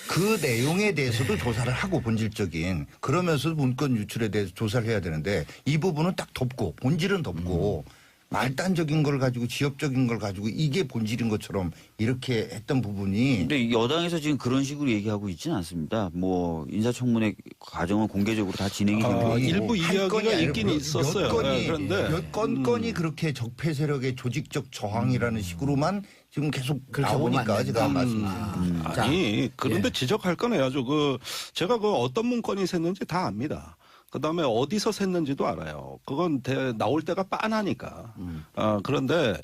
그 내용에 대해서도 조사를 하고 본질적인 그러면서 문건 유출에 대해서 조사를 해야 되는데 이 부분은 딱 덮고 본질은 덮고 말단적인 걸 가지고 지엽적인 걸 가지고 이게 본질인 것처럼 이렇게 했던 부분이 근데 여당에서 지금 그런 식으로 얘기하고 있지는 않습니다. 뭐 인사청문회 과정은 공개적으로 다 진행이 되고 있고. 일부 한 이야기가 건이 아니라 있긴 있었어요. 몇 건이, 예, 그런데 몇 건건이 그렇게 적폐 세력의 조직적 저항이라는 식으로만 지금 계속 그렇게 나오니까 보면 안 제가 된다. 말씀드린 자, 아니 그런데 예. 지적할 건 해야죠. 제가 어떤 문건이 샜는지 다 압니다. 그다음에 어디서 샜는지도 알아요. 그건 나올 때가 빤하니까. 그런데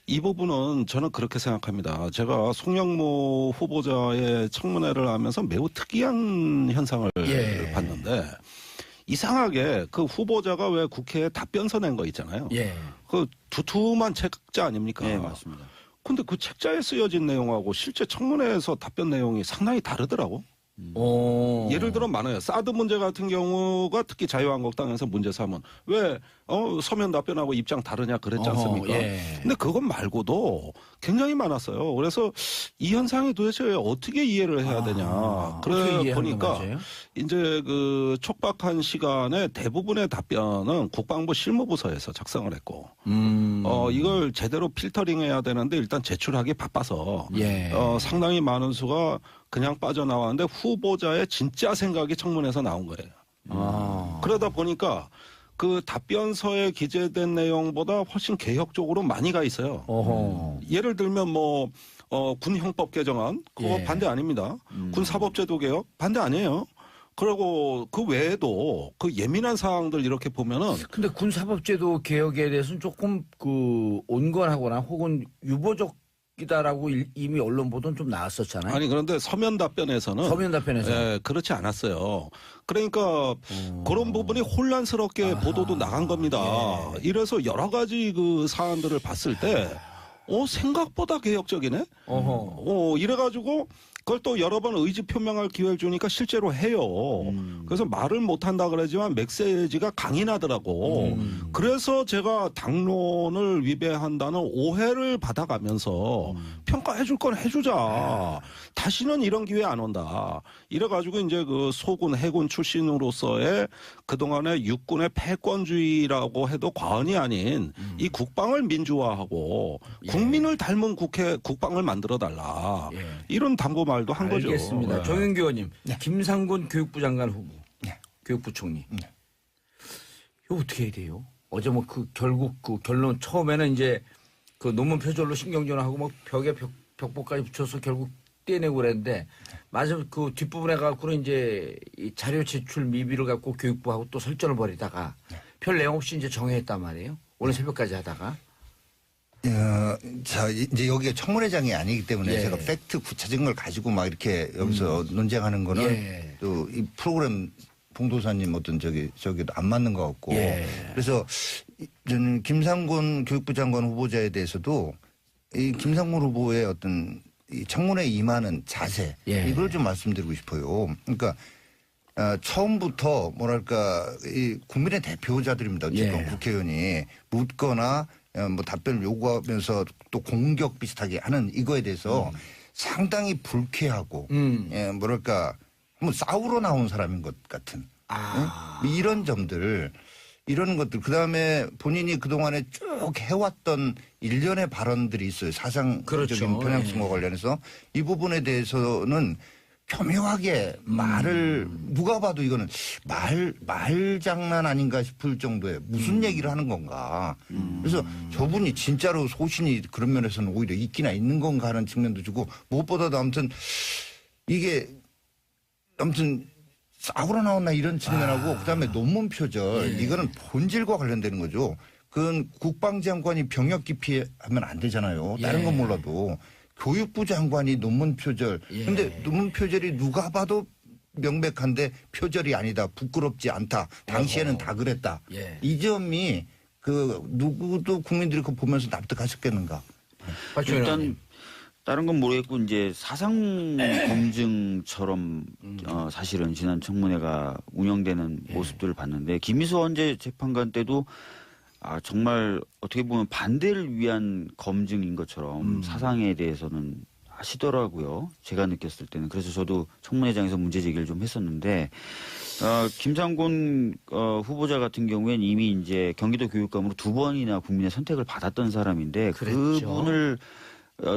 이 부분은 저는 그렇게 생각합니다. 제가 송영무 후보자의 청문회를 하면서 매우 특이한 현상을 예. 봤는데 이상하게 그 후보자가 왜 국회에 답변서 낸 거 있잖아요. 예. 그 두툼한 책자 아닙니까? 네, 맞습니다. 근데 그 책자에 쓰여진 내용하고 실제 청문회에서 답변 내용이 상당히 다르더라고. 오. 예를 들어 많아요. 사드 문제 같은 경우가 특히 자유한국당에서 문제 삼은 왜 서면 답변하고 입장 다르냐 그랬지 않습니까? 예. 근데 그것 말고도 굉장히 많았어요. 그래서 이 현상이 도대체 어떻게 이해를 해야 되냐. 어떻게 그래 이해하는 게 보니까 맞아요? 이제 그 촉박한 시간에 대부분의 답변은 국방부 실무부서에서 작성을 했고 이걸 제대로 필터링해야 되는데 일단 제출하기 바빠서 예. 상당히 많은 수가 그냥 빠져나왔는데 후보자의 진짜 생각이 청문회에서 나온 거예요. 그러다 보니까 그 답변서에 기재된 내용보다 훨씬 개혁적으로 많이 가 있어요. 어허. 예를 들면 군 형법 개정안 그거 예. 반대 아닙니다. 군 사법제도 개혁 반대 아니에요. 그리고 그 외에도 그 예민한 사항들 이렇게 보면은 근데 군사법제도 개혁에 대해서는 조금 그 온건하거나 혹은 유보적이다라고 이미 언론 보도는 좀 나왔었잖아요. 아니 그런데 서면 답변에서는 서면 답변에서. 예, 그렇지 않았어요. 그러니까 그런 부분이 혼란스럽게 보도도 나간 겁니다. 예. 이래서 여러 가지 그 사안들을 봤을 때 생각보다 개혁적이네. 이래가지고 그걸 또 여러 번 의지 표명할 기회를 주니까 실제로 해요. 그래서 말을 못한다 그러지만 메시지가 강인하더라고. 그래서 제가 당론을 위배한다는 오해를 받아가면서 평가해 줄 건 해주자. 다시는 이런 기회 안 온다. 이래가지고 이제 그 소군 해군 출신으로서의 그동안의 육군의 패권주의라고 해도 과언이 아닌 이 국방을 민주화하고 국민을 닮은 국방을 만들어 달라. 예. 이런 당부 말도 한 거죠. 알겠습니다. 네. 정윤기 의원님, 김상곤 교육부 장관 후보, 교육부 총리. 이거 어떻게 해야 돼요? 어제 결국 그 결론 처음에는 이제 그 논문 표절로 신경전하고 벽에 벽보까지 붙여서 결국 떼내고 그랬는데 마지막 그 뒷부분에 갖고는 이제 이 자료 제출 미비를 갖고 교육부하고 또 설전을 벌이다가 별 내용 없이 이제 정회했단 말이에요. 오늘 새벽까지 하다가. 자, 이제 여기가 청문회장이 아니기 때문에 예. 제가 팩트 구체적인 걸 가지고 막 이렇게 여기서 논쟁하는 거는 예. 또 이 프로그램 봉도사님 저기도 안 맞는 것 같고. 예. 그래서 저는 김상곤 교육부 장관 후보자에 대해서도 이 김상곤 후보의 어떤 이 청문회에 임하는 자세 예. 이걸 좀 말씀드리고 싶어요. 그러니까 처음부터 뭐랄까 이 국민의 대표자들입니다. 어쨌든 예. 국회의원이 묻거나 답변을 요구하면서 또 공격 비슷하게 하는 이거에 대해서 상당히 불쾌하고 뭐랄까 한번 싸우러 나온 사람인 것 같은 예? 이런 점들 이런 것들 그다음에 본인이 그동안에 쭉 해왔던 일련의 발언들이 있어요. 사상적인 그렇죠. 편향성과 관련해서 이 부분에 대해서는 교묘하게 말을 누가 봐도 이거는 말장난 아닌가 싶을 정도의 무슨 얘기를 하는 건가. 그래서 저분이 진짜로 소신이 그런 면에서는 오히려 있기나 있는 건가 하는 측면도 주고 무엇보다도 아무튼 이게 아무튼 싸우러 나왔나 이런 측면하고 그다음에 논문 표절 이거는 본질과 관련되는 거죠. 그건 국방장관이 병역 기피하면 안 되잖아요. 다른 건 몰라도. 교육부 장관이 논문 표절. 근데 논문 표절이 누가 봐도 명백한데 표절이 아니다. 부끄럽지 않다. 당시에는 다 그랬다. 이 점이 그 누구도 국민들이 그거 보면서 납득하셨겠는가. 일단 다른 건 모르겠고 이제 사상 검증처럼 사실은 지난 청문회가 운영되는 모습들을 봤는데 김희수 헌재 재판관 때도 정말 어떻게 보면 반대를 위한 검증인 것처럼 사상에 대해서는 하시더라고요. 제가 느꼈을 때는. 그래서 저도 청문회장에서 문제 제기를 좀 했었는데 김상곤 후보자 같은 경우에는 이미 이제 경기도 교육감으로 2번이나 국민의 선택을 받았던 사람인데 그랬죠. 그분을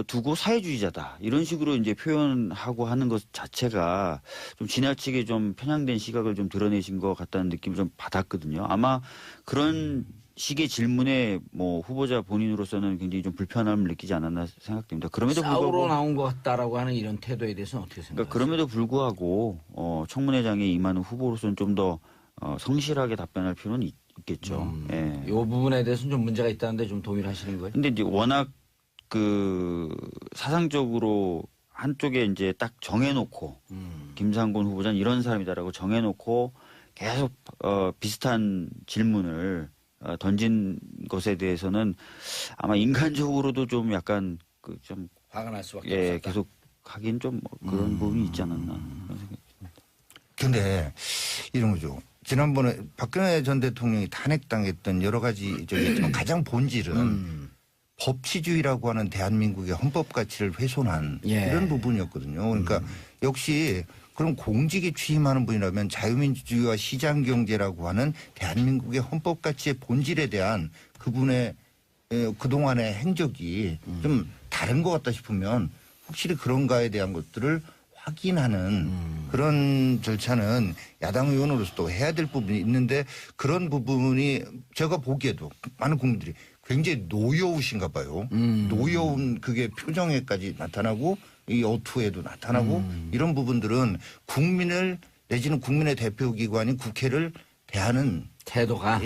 두고 사회주의자다 이런 식으로 이제 표현하고 하는 것 자체가 좀 지나치게 좀 편향된 시각을 좀 드러내신 것 같다는 느낌을 좀 받았거든요. 아마 그런 식의 질문에 뭐 후보자 본인으로서는 굉장히 좀 불편함을 느끼지 않았나 생각됩니다. 그럼에도 싸우러 불구하고 나온 것 같다라고 하는 이런 태도에 대해서는 어떻게 생각하세요? 그러니까 그럼에도 불구하고 청문회장에 임하는 후보로서는 좀 더 성실하게 답변할 필요는 있겠죠. 예. 이 부분에 대해서는 좀 문제가 있다는데 좀 동의를 하시는 거예요? 근데 이제 워낙 그 사상적으로 한쪽에 이제 딱 정해놓고 김상곤 후보자는 이런 사람이다라고 정해놓고 계속 비슷한 질문을 던진 것에 대해서는 아마 인간적으로도 좀 약간 그 좀 화가 날 수밖에 없었다. 계속 하긴 좀 그런 부분이 있지 않았나 그런 생각이 듭니다. 근데 이런 거죠. 지난번에 박근혜 전 대통령이 탄핵당했던 여러 가지 저기 가장 본질은 법치주의라고 하는 대한민국의 헌법 가치를 훼손한 이런 부분이었거든요. 그러니까 역시 그럼 공직에 취임하는 분이라면 자유민주주의와 시장경제라고 하는 대한민국의 헌법 가치의 본질에 대한 그분의 그동안의 행적이 좀 다른 것 같다 싶으면 확실히 그런가에 대한 것들을 확인하는 그런 절차는 야당 의원으로서도 해야 될 부분이 있는데 그런 부분이 제가 보기에도 많은 국민들이 굉장히 노여우신가 봐요. 노여운 그게 표정에까지 나타나고 이 어투에도 나타나고 이런 부분들은 국민을 내지는 국민의 대표기관인 국회를 대하는 태도가.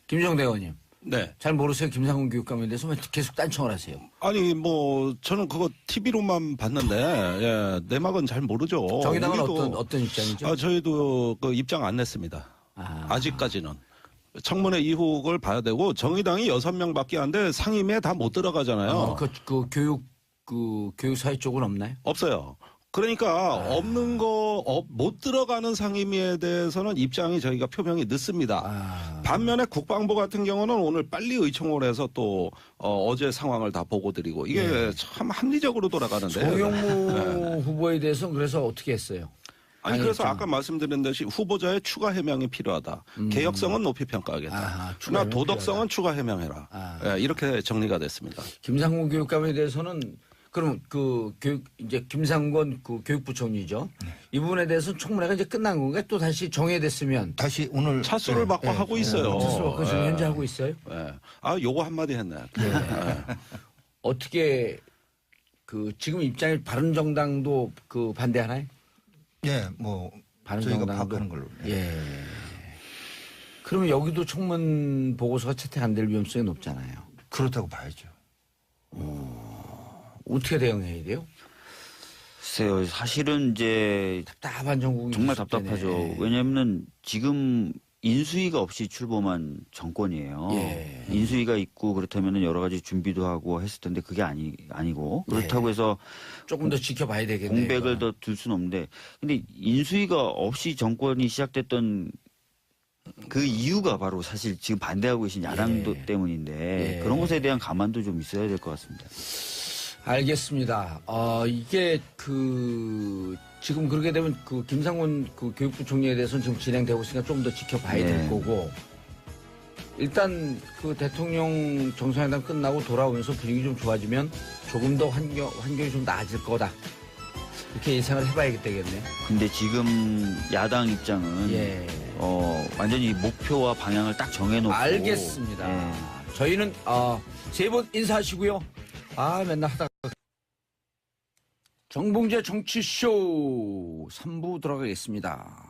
김정대 의원님. 네. 잘 모르세요. 김상곤 교육감에 대해서 왜 계속 딴청을 하세요? 아니 뭐 저는 그거 TV로만 봤는데 내막은 잘 모르죠. 정의당은 우리도, 어떤 입장이죠? 저희도 그 입장 안 냈습니다. 아직까지는. 청문회 이후 그걸 봐야 되고 정의당이 6명밖에 안 돼 상임위에 다 못 들어가잖아요. 그 교육사회 쪽은 없나요? 없어요. 그러니까 없는 거 못 들어가는 상임위에 대해서는 입장이 저희가 표명이 늦습니다. 반면에 국방부 같은 경우는 오늘 빨리 의총을 해서 또 어제 상황을 다 보고 드리고 이게 참 합리적으로 돌아가는데. 정용무 후보에 대해서는 그래서 어떻게 했어요? 아니 그래서 아까 말씀드린 듯이 후보자의 추가 해명이 필요하다. 개혁성은 높이 평가하겠다. 그러나 도덕성은 추가 해명해라. 이렇게 정리가 됐습니다. 김상곤 교육감에 대해서는 그럼 이제 김상곤 교육부총리죠. 이 부분에 대해서는 청문회가 이제 끝난 건가요? 또 다시 정해됐으면 다시 오늘 차수를 받고 하고 있어요. 차수를 받고 지금 현재 하고 있어요. 요거 한마디 했네. 어떻게 지금 입장이 바른정당도 반대하나요? 예, 뭐 저희가 파악하는 걸로. 그러면 여기도 청문 보고서가 채택 안 될 위험성이 높잖아요. 그렇다고 봐야죠. 어떻게 대응해야 돼요? 글쎄요, 사실은 이제 답답한 정국이 정말 답답하죠. 왜냐하면 지금 인수위가 없이 출범한 정권이에요. 인수위가 있고 그렇다면 여러 가지 준비도 하고 했을 텐데 그게 아니고 그렇다고 해서 조금 더 지켜봐야 되겠네요. 공백을 더 둘 수는 없는데 근데 인수위가 없이 정권이 시작됐던 그 이유가 바로 사실 지금 반대하고 계신 야당도 때문인데 그런 것에 대한 감안도 좀 있어야 될 것 같습니다. 알겠습니다. 이게 지금 그렇게 되면 김상곤 교육부 총리에 대해서는 지금 진행되고 있으니까 좀 더 지켜봐야 될 거고 일단 그 대통령 정상회담 끝나고 돌아오면서 분위기 좀 좋아지면 조금 더 환경이 좀 나아질 거다. 이렇게 예상을 해봐야 되겠네. 근데 지금 야당 입장은 예. 완전히 목표와 방향을 딱 정해놓고. 알겠습니다. 예. 저희는 세 분 인사하시고요. 맨날 하다가 정봉재 정치쇼 3부 들어가겠습니다.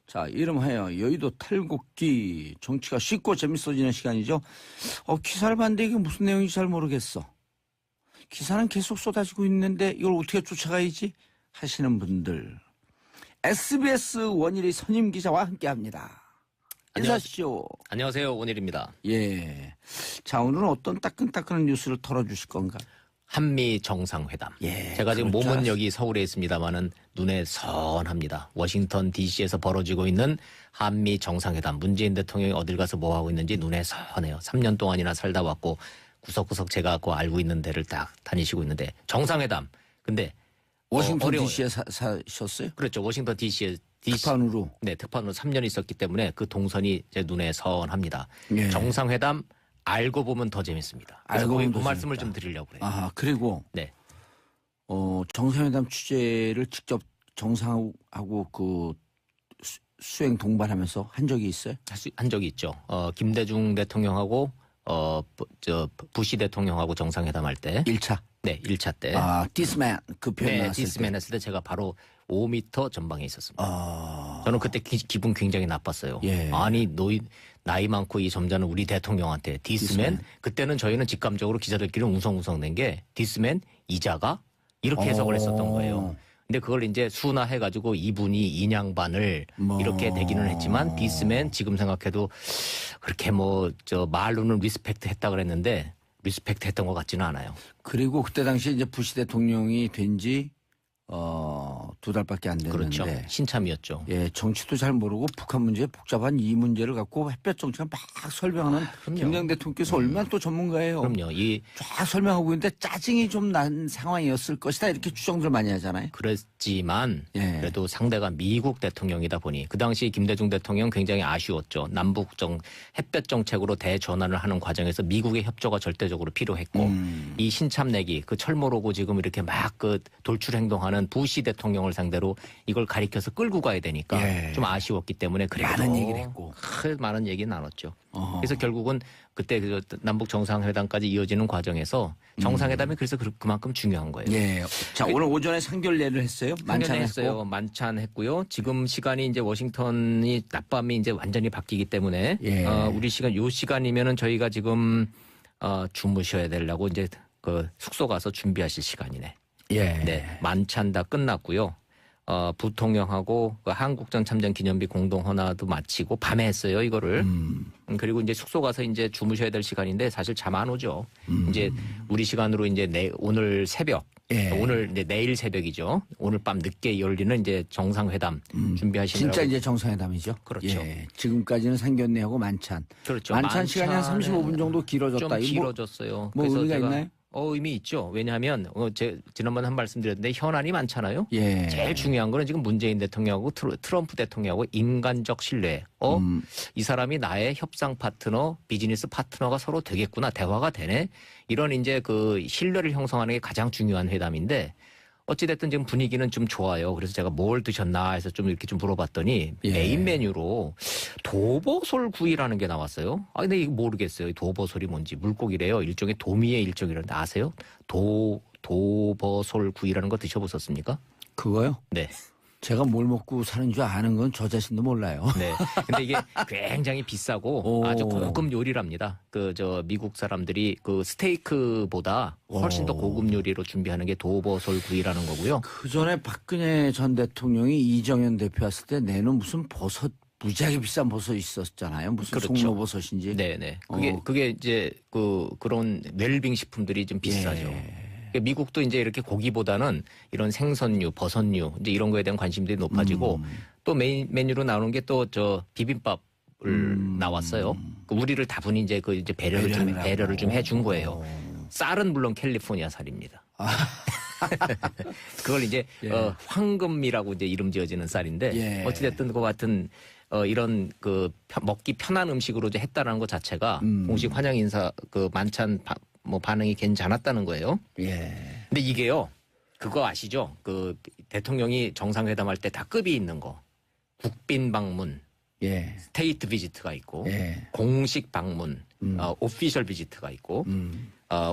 자, 이름하여 여의도 탈곡기. 정치가 쉽고 재밌어지는 시간이죠. 기사를 봤는데 이게 무슨 내용인지 잘 모르겠어. 기사는 계속 쏟아지고 있는데 이걸 어떻게 쫓아가야지 하시는 분들, SBS 원일이 선임 기자와 함께합니다. 인사하시죠. 안녕하세요. 원일입니다. 예. 자, 오늘은 어떤 따끈따끈한 뉴스를 털어주실 건가? 한미 정상회담. 예, 제가 지금 그럴 줄 몸은 알았어. 여기 서울에 있습니다만은 눈에 선합니다. 워싱턴 DC에서 벌어지고 있는 한미 정상회담. 문재인 대통령이 어딜 가서 뭐 하고 있는지 눈에 선해요. 3년 동안이나 살다 왔고 구석구석 제가 알고 있는 데를 딱 다니시고 있는데 정상회담. 근데 워싱턴 어려워요. DC에 사셨어요? 그렇죠. 워싱턴 DC에 특판으로. 네, 특판으로 3년 있었기 때문에 그 동선이 제 눈에 선합니다. 예. 정상회담 알고 보면 더 재밌습니다. 그래서 알고 보면 그 더 말씀을 재밌다. 좀 드리려고 그래요. 그리고 네. 정상회담 취재를 직접 정상하고 그 수행 동반하면서 한 적이 있어요? 한 적이 있죠. 김대중 대통령하고 부시 대통령하고 정상회담할 때, 1차. 네, 1차 때, This man 그 표현 네, 나왔을 때. 디스맨 했을 때 제가 바로 5m 전방에 있었습니다. 아, 저는 그때 기분 굉장히 나빴어요. 예. 아니, 나이 많고 이 점잖은 우리 대통령한테 디스맨? 그때는 저희는 직감적으로 기자들끼리 웅성웅성 낸 게 디스맨 이자가 이렇게 해석을 했었던 거예요. 근데 그걸 이제 순화해가지고 이분이 인양반을 이렇게 대기는 했지만 디스맨 지금 생각해도 그렇게 말로는 리스펙트 했다 그랬는데 리스펙트 했던 것 같지는 않아요. 그리고 그때 당시에 이제 부시 대통령이 된지 2달밖에 안 됐는데. 그렇죠. 신참이었죠. 예, 정치도 잘 모르고 북한 문제 복잡한 이 문제를 갖고 햇볕 정치가 막 설명하는 그럼요. 김대중 대통령께서 얼마나 또 전문가예요. 그럼요. 쫙 설명하고 있는데 짜증이 좀 난 상황이었을 것이다 이렇게 추정들 많이 하잖아요. 그랬지만 예. 그래도 상대가 미국 대통령이다 보니 그 당시 김대중 대통령 굉장히 아쉬웠죠. 남북 햇볕 정책으로 대전환을 하는 과정에서 미국의 협조가 절대적으로 필요했고 이 신참내기 그 철모로고 지금 이렇게 막 그 돌출 행동하는 부시 대통령을 상대로 이걸 가리켜서 끌고 가야 되니까 예. 좀 아쉬웠기 때문에 그래도 많은 얘기를 했고. 많은 얘기 나눴죠. 그래서 결국은 그때 그 남북 정상회담까지 이어지는 과정에서 정상회담이 그래서 그만큼 중요한 거예요. 예. 자, 오늘 오전에 상견례를 했어요. 만찬했어요. 만찬했고. 만찬했고요. 지금 시간이 이제 워싱턴이 낮밤이 이제 완전히 바뀌기 때문에 예. 우리 시간 요 시간이면은 저희가 지금 주무셔야 되려고 이제 그 숙소 가서 준비하실 시간이네. 예. 네, 만찬 다 끝났고요. 부통령하고 그 한국전 참전 기념비 공동 헌화도 마치고 밤에 했어요 이거를. 그리고 이제 숙소 가서 이제 주무셔야 될 시간인데 사실 잠 안 오죠. 이제 우리 시간으로 이제 오늘 새벽, 예. 오늘 이제 내일 새벽이죠. 오늘 밤 늦게 열리는 이제 정상회담 준비하시느라고. 진짜 이제 정상회담이죠. 그렇죠. 예. 지금까지는 상견례하고 만찬. 그렇죠. 만찬 시간이 한 만찬은 35분 정도 길어졌다. 좀 이거 길어졌어요. 뭐 의미가 있나요? 의미 있죠. 왜냐하면 지난번에 한 말씀 드렸는데 현안이 많잖아요. 예. 제일 중요한 거는 지금 문재인 대통령하고 트럼프 대통령하고 인간적 신뢰. 이 사람이 나의 협상 파트너, 비즈니스 파트너가 서로 되겠구나. 대화가 되네. 이런 이제 그 신뢰를 형성하는 게 가장 중요한 회담인데 어찌됐든 지금 분위기는 좀 좋아요. 그래서 제가 뭘 드셨나 해서 좀 이렇게 좀 물어봤더니 예. 메인 메뉴로 도버솔 구이라는 게 나왔어요. 근데 이거 모르겠어요. 도버솔이 뭔지. 물고기래요. 일종의 도미의 일종이라는데 아세요? 도버솔 구이라는 거 드셔보셨습니까? 그거요? 네. 제가 뭘 먹고 사는 줄 아는 건 저 자신도 몰라요. 네. 근데 이게 굉장히 비싸고 오. 아주 고급 요리랍니다. 미국 사람들이 그 스테이크보다 훨씬 더 고급 요리로 준비하는 게 도버솔 구이라는 거고요. 그 전에 박근혜 전 대통령이 이정현 대표 왔을 때 내는 무슨 버섯 무지하게 비싼 버섯 있었잖아요. 무슨 그렇죠. 송로버섯인지. 네네. 그게 이제 그런 웰빙 식품들이 좀 비싸죠. 예. 미국도 이제 이렇게 고기보다는 이런 생선류, 버섯류 이제 이런 거에 대한 관심들이 높아지고 또 메인 메뉴로 나오는 게 또 비빔밥을 나왔어요. 우리를 다분히 이제 배려를 좀 해준 거예요. 쌀은 물론 캘리포니아 쌀입니다. 그걸 이제 예. 황금이라고 이제 이름 지어지는 쌀인데 예. 어찌됐든 그와 같은 이런 먹기 편한 음식으로 이제 했다라는 것 자체가 공식 환영 인사 만찬 반응이 괜찮았다는 거예요. 예. 근데 이게요, 그거 아시죠? 대통령이 정상회담할 때 다 급이 있는 거. 국빈 방문, 예. 스테이트 비지트가 있고, 예. 공식 방문, 오피셜 비지트가 있고,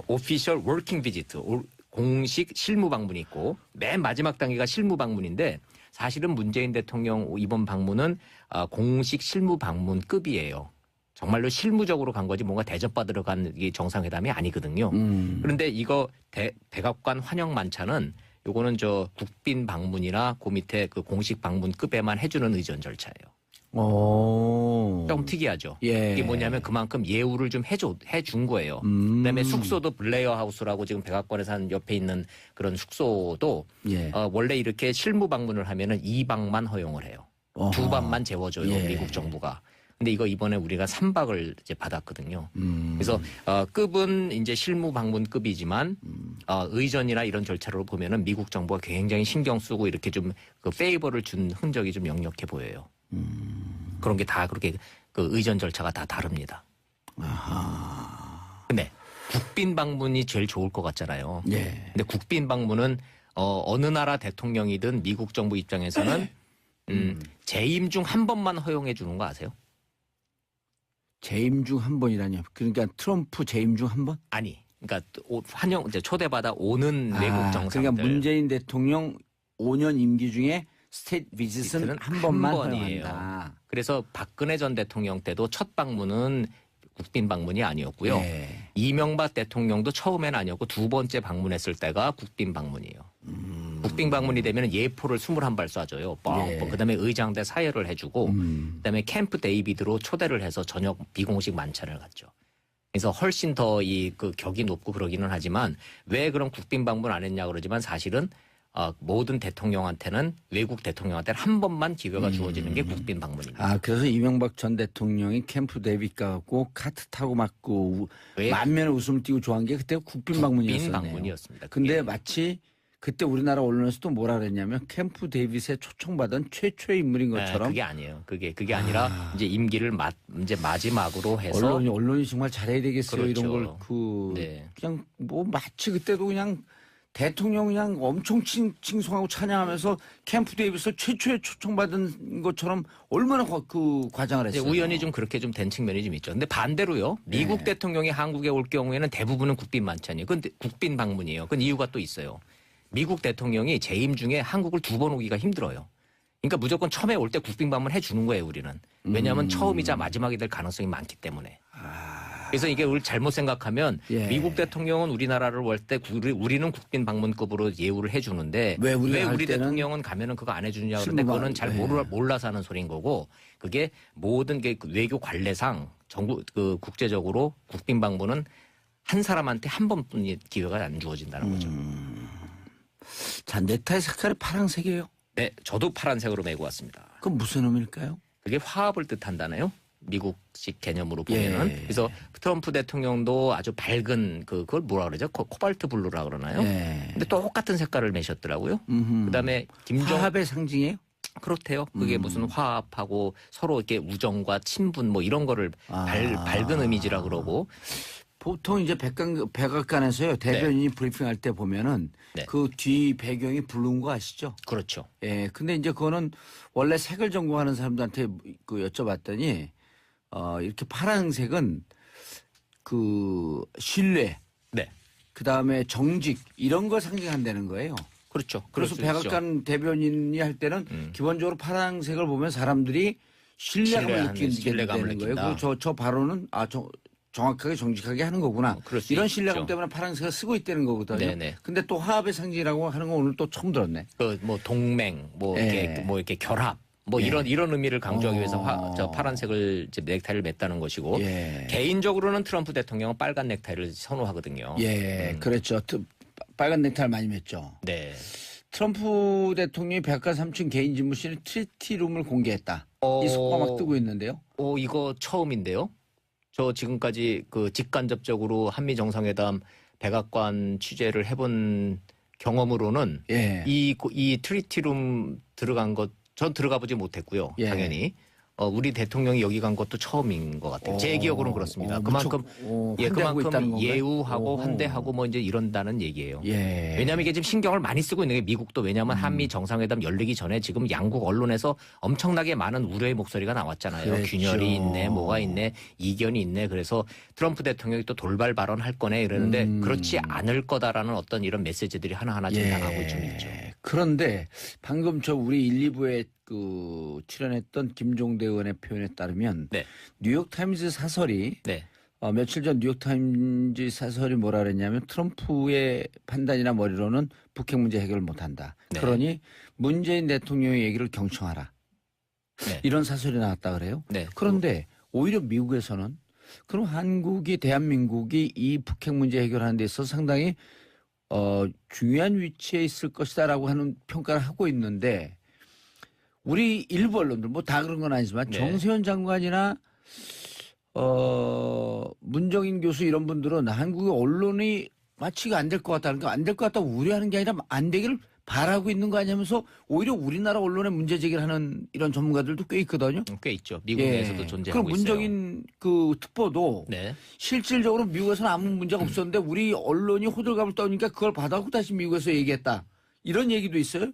오피셜 워킹 비지트, 공식 실무 방문이 있고, 맨 마지막 단계가 실무 방문인데, 사실은 문재인 대통령 이번 방문은 공식 실무 방문급이에요. 정말로 실무적으로 간 거지 뭔가 대접받으러 간 이 정상회담이 아니거든요. 그런데 이거 백악관 환영 만찬은 요거는 국빈 방문이나 그 밑에 그 공식 방문급에만 해주는 의전 절차예요. 오. 조금 특이하죠. 예. 이게 뭐냐면 그만큼 예우를 좀 해준 거예요. 그다음에 숙소도 블레어 하우스라고 지금 백악관에서 한 옆에 있는 그런 숙소도 예. 원래 이렇게 실무 방문을 하면은 2박만 허용을 해요. 어허. 2밤만 재워줘요. 예. 미국 정부가. 근데 이거 이번에 우리가 3박을 이제 받았거든요. 그래서 급은 이제 실무 방문급이지만 의전이나 이런 절차로 보면은 미국 정부가 굉장히 신경 쓰고 이렇게 좀 페이버를 준 흔적이 좀 역력해 보여요. 그런 게 다 그렇게 의전 절차가 다 다릅니다. 근데 국빈 방문이 제일 좋을 것 같잖아요. 예. 근데 국빈 방문은 어느 나라 대통령이든 미국 정부 입장에서는 재임 중 한 번만 허용해 주는 거 아세요? 재임 중 한 번이라뇨. 그러니까 트럼프 재임 중 한 번? 아니, 그러니까 환영 이제 초대받아 오는 외국 정상들. 그러니까 문재인 대통령 5년 임기 중에 스테이트 비짓은 비짓은 한 번만 번이에요. 허용한다. 그래서 박근혜 전 대통령 때도 첫 방문은 국빈 방문이 아니었고요. 예. 이명박 대통령도 처음에는 아니었고 두 번째 방문했을 때가 국빈 방문이에요. 국빈 방문이 되면 예포를 21발 쏴줘요. 예. 그다음에 의장대 사열을 해주고 그다음에 캠프 데이비드로 초대를 해서 저녁 비공식 만찬을 갖죠. 그래서 훨씬 더 격이 높고 그러기는 하지만 왜 그럼 국빈 방문 안 했냐 그러지만 사실은 모든 대통령한테는 외국 대통령한테는 한 번만 기회가 주어지는 게 국빈 방문입니다. 그래서 이명박 전 대통령이 캠프 데이빗 가고 카트 타고 맞고 왜? 만면에 웃음을 띄고 좋아한 게 그때 국빈 방문이었어요. 국빈 방문이었습니다. 근데 그게. 마치 그때 우리나라 언론에서도 뭐라 그랬냐면 캠프 데이빗에 초청받은 최초의 인물인 것처럼. 그게 아니에요. 그게 아니라 이제 임기를 이제 마지막으로 해서 언론이 정말 잘해야 되겠어요. 그렇죠. 이런 걸 네. 그냥 뭐 마치 그때도 그냥 대통령 그냥 엄청 칭송하고 찬양하면서 캠프 데이빗을 최초에 초청받은 것처럼 얼마나 과장을 이제 했어요. 우연히 좀 그렇게 좀 된 측면이 좀 있죠. 근데 반대로요. 미국 대통령이 한국에 올 경우에는 대부분은 국빈 만찬이에요. 근데 국빈 방문이에요. 그건 이유가 또 있어요. 미국 대통령이 재임 중에 한국을 2번 오기가 힘들어요. 그러니까 무조건 처음에 올 때 국빈 방문 해주는 거예요, 우리는. 왜냐하면 처음이자 마지막이 될 가능성이 많기 때문에. 그래서 이게 우리 잘못 생각하면 예. 미국 대통령은 우리나라를 올 때 우리는 국빈 방문급으로 예우를 해주는데 왜 왜 갈 우리 때는 대통령은 가면은 그거 안 해주느냐 그런데 그거는 잘 몰라서 하는 소리인 거고 그게 모든 게 외교 관례상 국제적으로 국빈 방문은 한 사람한테 한 번뿐이 기회가 안 주어진다는 거죠. 자, 넥타이 색깔이 파란색이에요. 네, 저도 파란색으로 메고 왔습니다. 그건 무슨 의미일까요? 그게 화합을 뜻한다네요. 미국식 개념으로 보면은. 예. 그래서 트럼프 대통령도 아주 밝은 그걸 뭐라 그러죠? 코발트 블루라 그러나요? 예. 근데 똑같은 색깔을 매셨더라고요. 그다음에 화합의 상징이에요? 그렇대요. 그게 무슨 화합하고 서로 이렇게 우정과 친분 뭐 이런 거를 밝은 이미지라 그러고 보통 이제 백악관에서요 대변인이 브리핑할 때 보면은 네. 그 뒤 배경이 블루인 거 아시죠? 그렇죠. 예. 근데 이제 그거는 원래 색을 전공하는 사람들한테 여쭤봤더니 이렇게 파란색은 신뢰, 네. 그 다음에 정직 이런 걸 상징한다는 거예요. 그렇죠. 그래서 백악관 대변인이 할 때는 기본적으로 파란색을 보면 사람들이 신뢰감을 느끼는 거예요. 그리고 저 발언은 정확하게 정직하게 하는 거구나. 그럴 수 이런 있죠. 신뢰감 때문에 파란색을 쓰고 있다는 거거든요. 네네. 근데 또 화합의 상징이라고 하는 건 오늘 또 처음 들었네. 뭐 동맹, 예. 이렇게 결합, 이런 의미를 강조하기 위해서 파란색을 이제 넥타이를 맸다는 것이고 예. 개인적으로는 트럼프 대통령은 빨간 넥타이를 선호하거든요. 예, 그렇죠. 빨간 넥타이를 많이 맸죠. 네. 트럼프 대통령이 백악관 3층 개인 집무실에 트리티룸을 공개했다. 이 속보가 막 뜨고 있는데요. 이거 처음인데요. 저 지금까지 직간접적으로 한미 정상회담 백악관 취재를 해본 경험으로는 예. 이 트리티룸 들어간 것 전 들어가 보지 못했고요. 예. 당연히. 우리 대통령이 여기 간 것도 처음인 것 같아요. 제 기억으로는 그렇습니다. 그만큼 환대하고 있다는 그만큼 건가요? 예우하고 오호. 환대하고 뭐 이제 이런다는 얘기예요. 예. 왜냐하면 이게 지금 신경을 많이 쓰고 있는 게 미국도 왜냐하면 한미 정상회담 열리기 전에 지금 양국 언론에서 엄청나게 많은 우려의 목소리가 나왔잖아요. 그랬죠. 균열이 있네, 뭐가 있네, 이견이 있네. 그래서 트럼프 대통령이 또 돌발 발언할 거네 이러는데 그렇지 않을 거다라는 어떤 이런 메시지들이 하나하나 지금 나가고 좀 있죠. 그런데 방금 저 우리 1, 2부에 그 출연했던 김종대 의원의 표현에 따르면 네. 뉴욕타임즈 사설이 네. 며칠 전 뉴욕타임즈 사설이 뭐라 그랬냐면 트럼프의 판단이나 머리로는 북핵 문제 해결을 못한다. 네. 그러니 문재인 대통령의 얘기를 경청하라. 네. 이런 사설이 나왔다 그래요. 네. 그런데 오히려 미국에서는 그럼 한국이 대한민국이 이 북핵 문제 해결하는 데 있어서 상당히 중요한 위치에 있을 것이다라고 하는 평가를 하고 있는데 우리 일부 언론들 뭐 다 그런 건 아니지만 네. 정세현 장관이나 문정인 교수 이런 분들은 한국의 언론이 마치 안 될 것 같다는 거 안 될 것 같다고 우려하는 게 아니라 안 되기를 바라고 있는 거 아니면서 오히려 우리나라 언론에 문제 제기를 하는 이런 전문가들도 꽤 있거든요. 꽤 있죠. 미국 내에서도 존재하고 그럼 있어요. 문정인 그 특보도 네. 실질적으로 미국에서는 아무 문제가 없었는데 우리 언론이 호들갑을 떠니까 그걸 받아고 다시 미국에서 얘기했다. 이런 얘기도 있어요?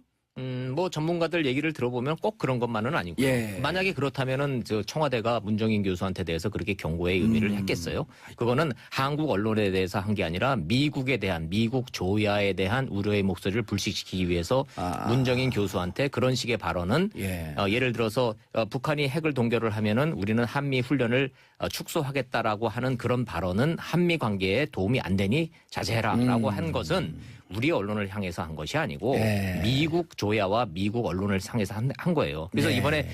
뭐 전문가들 얘기를 들어보면 꼭 그런 것만은 아니고요. 예. 만약에 그렇다면은 저 청와대가 문정인 교수한테 대해서 그렇게 경고의 의미를 했겠어요. 그거는 한국 언론에 대해서 한 게 아니라 미국에 대한 미국 조야에 대한 우려의 목소리를 불식시키기 위해서 문정인 교수한테 그런 식의 발언은 예를 들어서 북한이 핵을 동결을 하면은 우리는 한미 훈련을 축소하겠다라고 하는 그런 발언은 한미 관계에 도움이 안 되니 자제해라라고 한 것은 우리 언론을 향해서 한 것이 아니고 미국 조야와 미국 언론을 향해서 한 거예요. 그래서 이번에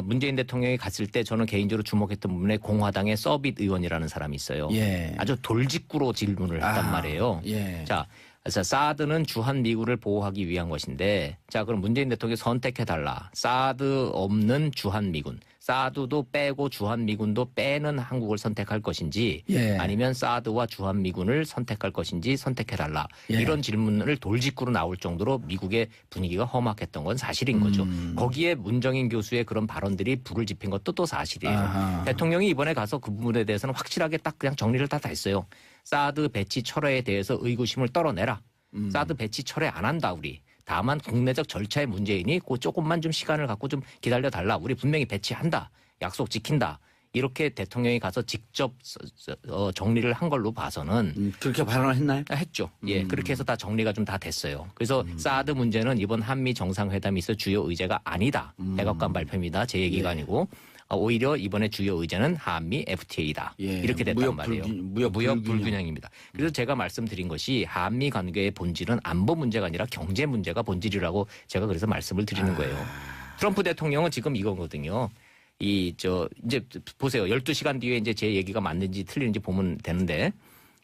문재인 대통령이 갔을 때 저는 개인적으로 주목했던 부분에 공화당의 서빗 의원이라는 사람이 있어요. 아주 돌직구로 질문을 했단 말이에요. 자, 그래서 사드는 주한미군을 보호하기 위한 것인데 자 그럼 문재인 대통령이 선택해달라. 사드 없는 주한미군. 사드도 빼고 주한미군도 빼는 한국을 선택할 것인지 아니면 사드와 주한미군을 선택할 것인지 선택해달라. 이런 질문을 돌직구로 나올 정도로 미국의 분위기가 험악했던 건 사실인 거죠. 거기에 문정인 교수의 그런 발언들이 불을 지핀 것도 또 사실이에요. 대통령이 이번에 가서 그 부분에 대해서는 확실하게 딱 그냥 정리를 다 했어요. 사드 배치 철회에 대해서 의구심을 떨어내라. 사드 배치 철회 안 한다 우리. 다만 국내적 절차의 문제이니 그 조금만 좀 시간을 갖고 좀 기다려달라. 우리 분명히 배치한다. 약속 지킨다. 이렇게 대통령이 가서 직접 정리를 한 걸로 봐서는 그렇게 발언을 했나요? 했죠. 예, 그렇게 해서 다 정리가 좀 다 됐어요. 그래서 사드 문제는 이번 한미 정상회담이 있어 주요 의제가 아니다. 백악관 발표입니다. 제 얘기가 아니고 오히려 이번에 주요 의제는 한미 FTA다. 이렇게 됐단 말이에요. 무역 불균형입니다. 그래서 제가 말씀드린 것이 한미 관계의 본질은 안보 문제가 아니라 경제 문제가 본질이라고 제가 그래서 말씀을 드리는 거예요. 트럼프 대통령은 지금 이거거든요. 이제 보세요. 12시간 뒤에 이제 제 얘기가 맞는지 틀리는지 보면 되는데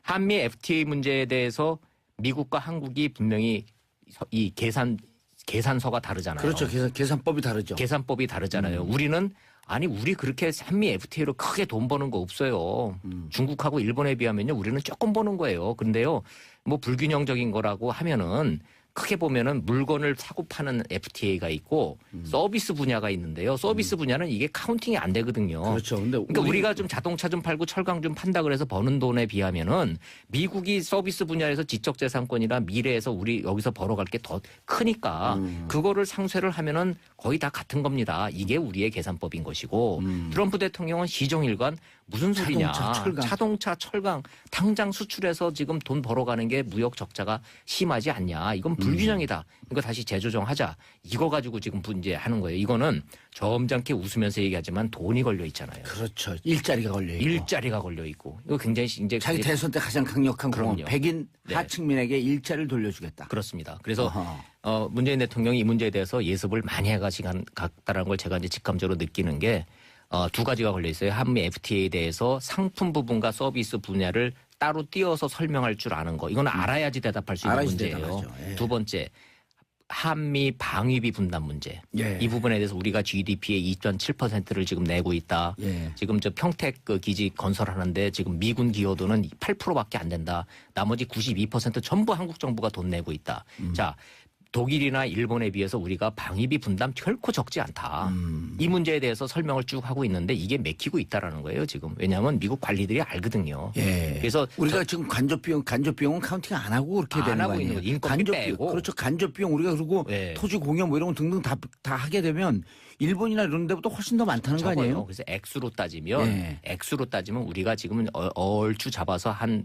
한미 FTA 문제에 대해서 미국과 한국이 분명히 이 계산서가 다르잖아요. 그렇죠. 계산법이 다르죠. 계산법이 다르잖아요. 우리는 우리 그렇게 한미 FTA로 크게 돈 버는 거 없어요. 중국하고 일본에 비하면요. 우리는 조금 버는 거예요. 그런데요. 뭐 불균형적인 거라고 하면은 크게 보면은 물건을 사고 파는 FTA가 있고 서비스 분야가 있는데요. 서비스 분야는 이게 카운팅이 안 되거든요. 그렇죠. 근데 그러니까 우리가 좀 자동차 좀 팔고 철강 좀 판다 그래서 버는 돈에 비하면은 미국이 서비스 분야에서 지적재산권이나 미래에서 우리 여기서 벌어갈 게 더 크니까 그거를 상쇄를 하면은 거의 다 같은 겁니다. 이게 우리의 계산법인 것이고 트럼프 대통령은 시종일관 무슨 소리냐. 자동차, 철강 당장 수출해서 지금 돈 벌어가는 게 무역 적자가 심하지 않냐. 이건 불균형이다. 이거 다시 재조정하자. 이거 가지고 지금 문제하는 거예요. 이거는 점잖게 웃으면서 얘기하지만 돈이 걸려 있잖아요. 그렇죠. 일자리가 걸려 있고. 일자리가 걸려 있고. 이거 굉장히 이제 자기 대선 때 가장 강력한 공헌. 그럼요. 백인 하층민에게 일자리를 돌려주겠다. 그렇습니다. 그래서 문재인 대통령이 이 문제에 대해서 예습을 많이 해가다라는 걸 제가 이제 직감적으로 느끼는 게 두 가지가 걸려 있어요. 한미 FTA에 대해서 상품 부분과 서비스 분야를 따로 띄어서 설명할 줄 아는 거. 이건 알아야지 대답할 수 있는 문제예요. 두 번째, 한미 방위비 분담 문제. 예. 이 부분에 대해서 우리가 GDP의 2.7%를 지금 내고 있다. 예. 지금 저 평택 그 기지 건설하는데 지금 미군 기여도는 8%밖에 안 된다. 나머지 92% 전부 한국 정부가 돈 내고 있다. 자, 독일이나 일본에 비해서 우리가 방위비 분담 결코 적지 않다. 이 문제에 대해서 설명을 쭉 하고 있는데 이게 맥히고 있다라는 거예요, 지금. 왜냐하면 미국 관리들이 알거든요. 예. 그래서 우리가 지금 간접 비용은 카운팅 안 하고 그렇게 안 되는 거 하고 아니에요? 있는 거죠. 인건비 간접 빼고. 비용, 그렇죠. 간접 비용 우리가 그리고 예. 토지 공여 뭐 이런 거 등등 다 하게 되면 일본이나 이런 데보다 훨씬 더 많다는 거 적어요. 아니에요? 그래서 액수로 따지면 우리가 지금 얼추 잡아서 한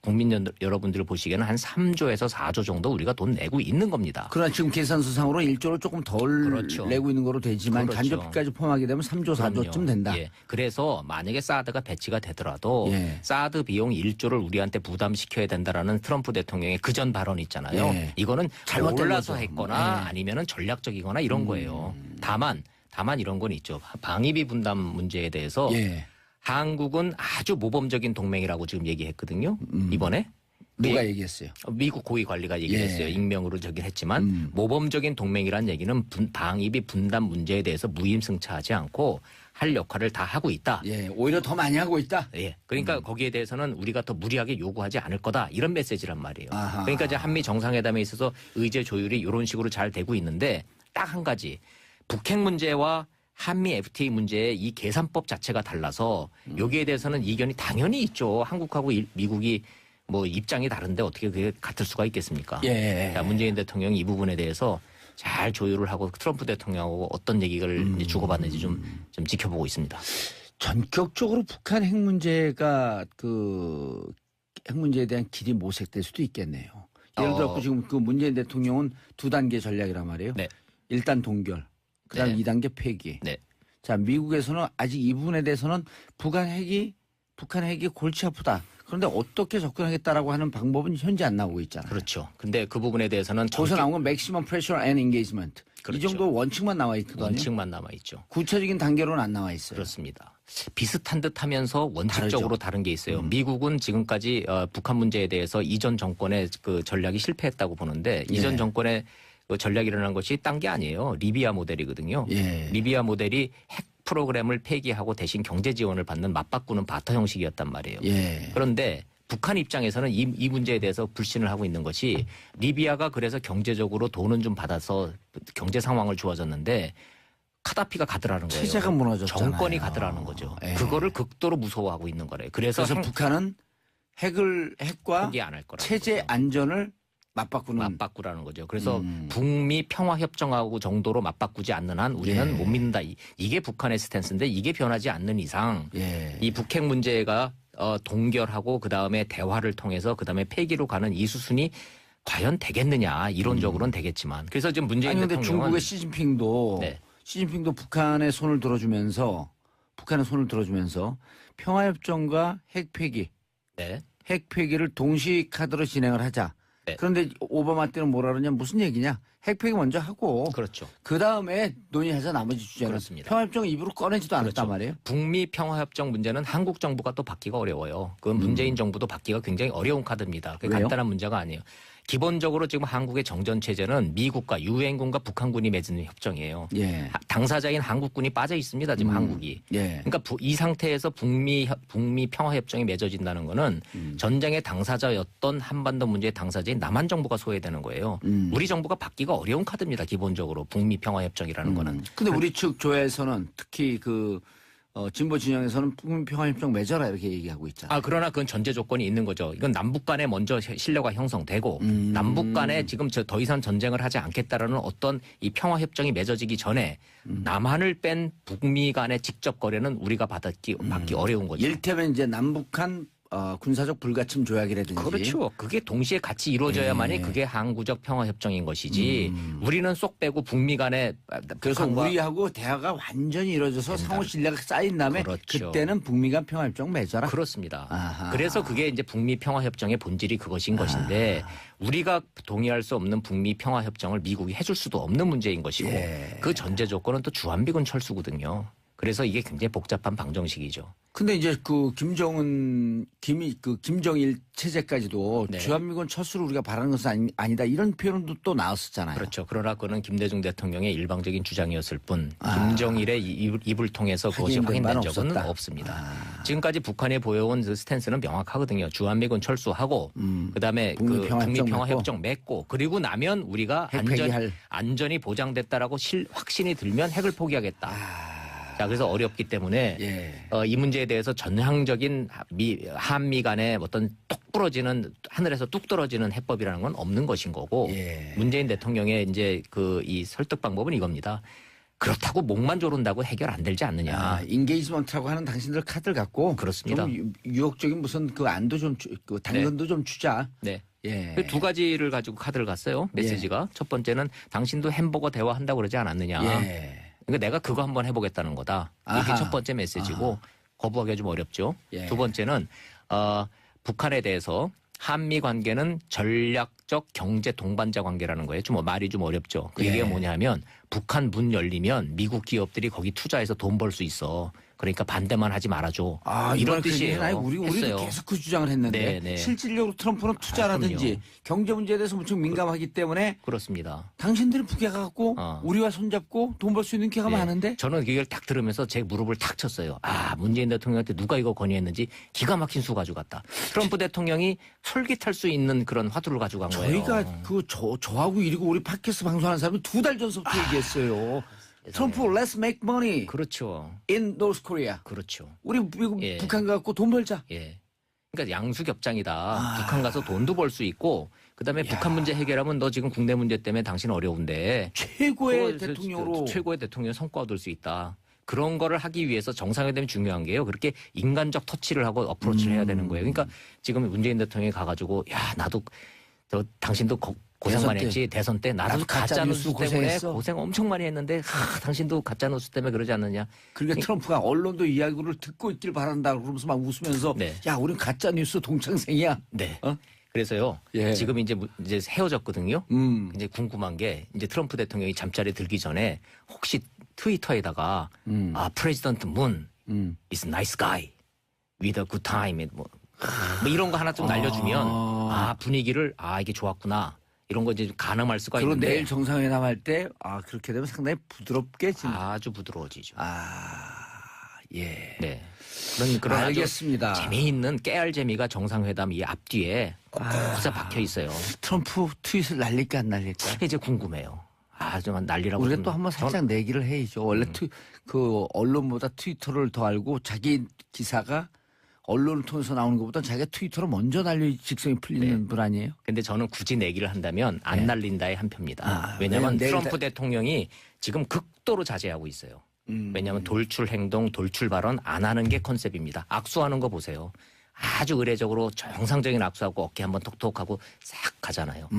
국민 여러분들 보시기에는 한 3조에서 4조 정도 우리가 돈 내고 있는 겁니다. 그러나 지금 계산서상으로 1조를 조금 덜 그렇죠. 내고 있는 거로 되지만 그렇죠. 간접비까지 포함하게 되면 3조, 4조쯤 된다. 예. 그래서 만약에 사드가 배치가 되더라도 예. 사드 비용 1조를 우리한테 부담시켜야 된다라는 트럼프 대통령의 그전 발언 있잖아요. 예. 이거는 잘못된 몰라서 거죠. 했거나 예. 아니면은 전략적이거나 이런 거예요. 다만 이런 건 있죠. 방위비 분담 문제에 대해서 예. 한국은 아주 모범적인 동맹이라고 지금 얘기했거든요. 이번에. 누가 얘기했어요? 미국 고위 관리가 얘기했어요. 예. 익명으로 저기 했지만 모범적인 동맹이라는 얘기는 방위비 분담 문제에 대해서 무임승차하지 않고 할 역할을 다 하고 있다. 예, 오히려 더 많이 하고 있다. 예. 그러니까 거기에 대해서는 우리가 더 무리하게 요구하지 않을 거다. 이런 메시지란 말이에요. 아하. 그러니까 이제 한미 정상회담에 있어서 의제 조율이 이런 식으로 잘 되고 있는데 딱 한 가지. 북핵 문제와 한미 FTA 문제의 이 계산법 자체가 달라서 여기에 대해서는 이견이 당연히 있죠. 한국하고 미국이 뭐 입장이 다른데 어떻게 그게 같을 수가 있겠습니까? 예. 자, 문재인 대통령이 이 부분에 대해서 잘 조율을 하고 트럼프 대통령하고 어떤 얘기를 이제 주고받는지 좀 지켜보고 있습니다. 전격적으로 북한 핵 문제가 핵 문제에 대한 길이 모색될 수도 있겠네요. 예를 들어 지금 그 문재인 대통령은 2단계 전략이란 말이에요. 네. 1단 동결, 그다음 네. 2단계 폐기. 네. 자, 미국에서는 아직 이 부분에 대해서는 북한 핵이 골치 아프다. 그런데 어떻게 접근하겠다라고 하는 방법은 현재 안 나오고 있잖아요. 그렇죠. 근데 그 부분에 대해서는 거기서 나온 건 maximum pressure and engagement. 그렇죠. 이 정도 원칙만 나와 있거든요. 원칙만 남아 있죠. 구체적인 단계로는 안 나와 있어요. 그렇습니다. 비슷한 듯하면서 원칙적으로 다른 게 있어요. 미국은 지금까지 북한 문제에 대해서 이전 정권의 그 전략이 실패했다고 보는데 이전 정권의 그 전략이라는 것이 딴 게 아니에요. 리비아 모델이거든요. 예. 리비아 모델이 핵 프로그램을 폐기하고 대신 경제 지원을 받는 맞바꾸는 바터 형식이었단 말이에요. 예. 그런데 북한 입장에서는 이 문제에 대해서 불신을 하고 있는 것이 리비아가 그래서 경제적으로 돈은 좀 받아서 경제 상황을 좋아졌는데 카다피가 가더라는 거예요. 체제가 무너졌잖아요. 정권이 가더라는 거죠. 예. 그거를 극도로 무서워하고 있는 거래요. 그래서 북한은 핵과 포기 안 할 거라고. 체제 안전을 맞바꾸라는 거죠. 그래서 북미 평화협정하고 정도로 맞바꾸지 않는 한 우리는 예. 못 믿는다. 이게 북한의 스탠스인데 이게 변하지 않는 이상 예. 이 북핵 문제가 동결하고 그다음에 대화를 통해서 그다음에 폐기로 가는 이 수순이 과연 되겠느냐. 이론적으로는 되겠지만. 그래서 지금 문재인 아니 근데 대통령은 중국의 시진핑도 네. 북한의 손을 들어주면서 평화협정과 핵 폐기, 네. 핵 폐기를 동시 카드로 진행을 하자. 네. 그런데 오바마 때는 뭐라 그러냐 무슨 얘기냐? 핵 폐기 먼저 하고 그렇죠. 그 다음에 논의하자 나머지 주제는 그렇습니다. 평화협정 입으로 꺼내지도 않았단 그렇죠. 말이에요. 북미 평화협정 문제는 한국 정부가 또 받기가 어려워요. 그건 문재인 정부도 받기가 굉장히 어려운 카드입니다. 그게 왜요? 간단한 문제가 아니에요. 기본적으로 지금 한국의 정전 체제는 미국과 유엔군과 북한군이 맺은 협정이에요. 예. 당사자인 한국군이 빠져 있습니다. 지금 한국이. 예. 그러니까 이 상태에서 북미 평화협정이 맺어진다는 거는 전쟁의 당사자였던 한반도 문제의 당사자인 남한 정부가 소외되는 거예요. 우리 정부가 받기가 어려운 카드입니다. 기본적으로 북미 평화협정이라는 거는. 근데 우리 측 조에서는 특히 진보 진영에서는 북미 평화협정 맺어라 이렇게 얘기하고 있잖아요. 그러나 그건 전제 조건이 있는 거죠. 이건 남북 간에 먼저 신뢰가 형성되고 남북 간에 지금 더 이상 전쟁을 하지 않겠다라는 어떤 이 평화협정이 맺어지기 전에 남한을 뺀 북미 간의 직접 거래는 우리가 받기 어려운 거죠. 일테면 이제 남북한 군사적 불가침 조약이라든지. 그렇죠. 그게 동시에 같이 이루어져야만이 그게 항구적 평화협정인 것이지 우리는 쏙 빼고 북미 간에 그래서 북한과 우리하고 대화가 완전히 이루어져서 상호 신뢰가 쌓인 다음에 그렇죠. 그때는 북미 간 평화협정 맺어라. 그렇습니다. 아하. 그래서 그게 이제 북미 평화협정의 본질이 그것인 것인데 우리가 동의할 수 없는 북미 평화협정을 미국이 해줄 수도 없는 문제인 것이고 예. 그 전제 조건은 또 주한미군 철수거든요. 그래서 이게 굉장히 복잡한 방정식이죠. 근데 이제 그 김정일 체제까지도 네. 주한미군 철수를 우리가 바라는 것은 아니다 이런 표현도 또 나왔었잖아요. 그렇죠. 그러나 그는 김대중 대통령의 일방적인 주장이었을 뿐 김정일의 입을 통해서 그것이 확인된 확인된 바는 적은 없었다. 없습니다. 지금까지 북한이 보여온 그 스탠스는 명확하거든요. 주한미군 철수하고 그다음에 그 북미평화협정 맺고 그리고 나면 우리가 핵 폐기할. 안전이 보장됐다라고 확신이 들면 핵을 포기하겠다. 자, 그래서 어렵기 때문에 예. 이 문제에 대해서 전향적인 한미 간의 어떤 뚝 부러지는 하늘에서 뚝 떨어지는 해법이라는 건 없는 것인 거고 예. 문재인 대통령의 이제 그 이 설득 방법은 이겁니다. 그렇다고 목만 조른다고 해결 안 되지 않느냐. 인게이지먼트라고 하는 당신들 카드를 갖고 그렇습니다. 좀 유혹적인 무슨 그 안도 좀 그 당근도 좀 주자. 네. 예. 그두 가지를 가지고 카드를 갔어요. 메시지가. 첫 번째는 당신도 햄버거 대화한다고 그러지 않았느냐. 예. 그러니까 내가 그거 한번 해보겠다는 거다. 이게 아하. 첫 번째 메시지고 거부하기가 좀 어렵죠. 예. 두 번째는 북한에 대해서 한미 관계는 전략적 경제 동반자 관계라는 거예요. 좀 말이 좀 어렵죠. 그 예. 얘기가 뭐냐면 북한 문 열리면 미국 기업들이 거기 투자해서 돈 벌 수 있어. 그러니까 반대만 하지 말아줘. 이런 뜻이에요. 우리도 했어요. 계속 그 주장을 했는데 네, 네. 실질적으로 트럼프는 투자라든지 그럼요. 경제 문제에 대해서 무척 민감하기 때문에 그렇습니다. 당신들이 북에 가갖고 어. 우리와 손잡고 돈 벌 수 있는 기회가 네. 많은데 저는 이걸 딱 들으면서 제 무릎을 탁 쳤어요. 문재인 대통령한테 누가 이거 건의했는지 기가 막힌 수 가져갔다. 트럼프 대통령이 솔깃할 수 있는 그런 화두를 가져간 거예요. 저희가 저하고 이리고 우리 팟캐스트 방송하는 사람이 2달 전부터 얘기했어요. 트럼프 let's make money 그렇죠. in North Korea. 그렇죠. 우리 미국 예. 북한 가갖고 돈 벌자. 예. 그러니까 양수겹장이다. 북한 가서 돈도 벌 수 있고 그다음에 북한 문제 해결하면 너 지금 국내 문제 때문에 당신 어려운데 최고의 그거 대통령으로 최고의 대통령 성과 얻을 수 있다. 그런 거를 하기 위해서 정상회담이 중요한 게요. 그렇게 인간적 터치를 하고 어프로치를 해야 되는 거예요. 그러니까 지금 문재인 대통령이 가가지고 야 나도 당신도 고생만 대선 때. 했지 대선 때 나도 가짜뉴스 때문에 고생했어. 고생 엄청 많이 했는데 당신도 가짜뉴스 때문에 그러지 않느냐. 그러니까 트럼프가 언론도 이야기를 듣고 있길 바란다 그러면서 막 웃으면서 네. 야 우린 가짜 뉴스 동창생이야. 네. 어? 그래서 예. 지금 이제 헤어졌거든요. 이제 궁금한 게 이제 트럼프 대통령이 잠자리에 들기 전에 혹시 트위터에다가 프레지던트 문 is a nice guy with a good time 뭐 이런 거 하나 좀 날려주면 분위기를 이게 좋았구나 이런 거 이제 가늠할 수가 그리고 있는데 내일 정상회담 할 때 그렇게 되면 상당히 부드럽게 아주 부드러워지죠. 예. 네. 그런 아주 알겠습니다. 재미있는 깨알 재미가 정상회담 이 앞뒤에 곳곳에 박혀 있어요. 트럼프 트윗을 날릴까 안 날릴까? 그게 이제 궁금해요. 좀 난리라고. 우리가 또 한번 살짝 내기를 해야죠. 원래 그 언론보다 트위터를 더 알고 자기 기사가 언론을 통해서 나오는 것보다 자기가 트위터로 먼저 날려 직성이 풀리는 분 아니에요? 근데 저는 굳이 내기를 한다면 안 날린다의 한 표입니다. 왜냐하면 내일 트럼프 대통령이 지금 극도로 자제하고 있어요. 왜냐하면 돌출 행동, 돌출 발언 안 하는 게 컨셉입니다. 악수하는 거 보세요. 아주 의례적으로 정상적인 악수하고 어깨 한번 톡톡하고 싹 가잖아요.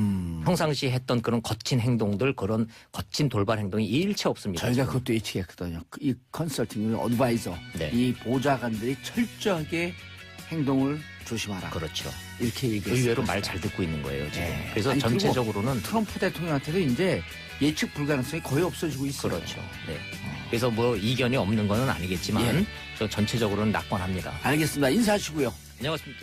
평상시 했던 그런 거친 행동들, 그런 거친 돌발 행동이 일체 없습니다. 저희가 지금. 그것도 예측했거든요. 이 컨설팅, 어드바이저, 네. 이 보좌관들이 철저하게 행동을 조심하라. 그렇죠. 이렇게 얘기했어요. 의외로 말 잘 듣고 있는 거예요. 지금. 네. 그래서 아니, 그리고 전체적으로는 트럼프 대통령한테도 이제 예측 불가능성이 거의 없어지고 있어요. 그렇죠. 네. 그래서 뭐 이견이 없는 건 아니겠지만 예. 저 전체적으로는 낙관합니다. 알겠습니다. 인사하시고요.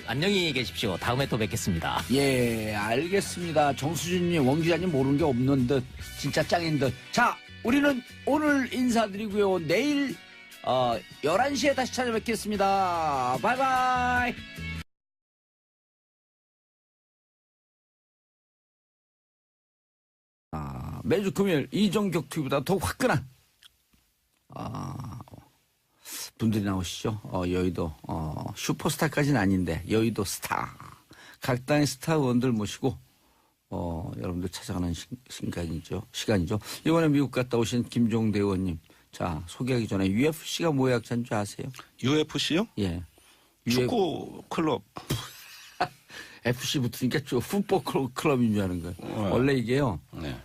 안녕히 계십시오. 다음에 또 뵙겠습니다. 예, 알겠습니다. 정수진님, 원 기자님 모르는 게 없는 듯, 진짜 짱인 듯. 자, 우리는 오늘 인사드리고요. 내일 11시에 다시 찾아뵙겠습니다. 바이바이. 매주 금요일 이정격 TV보다 더 화끈한 분들이 나오시죠. 여의도 슈퍼스타까지는 아닌데 여의도 스타. 각 당의 스타 의원들 모시고 여러분들 찾아가는 시간이죠. 이번에 미국 갔다 오신 김종대 의원님. 자, 소개하기 전에 UFC가 뭐의 약자인 줄 아세요? UFC요? 예. 축구 클럽. FC 붙으니까 풋볼 클럽인 줄 아는 거예요. 원래 이게요. 네.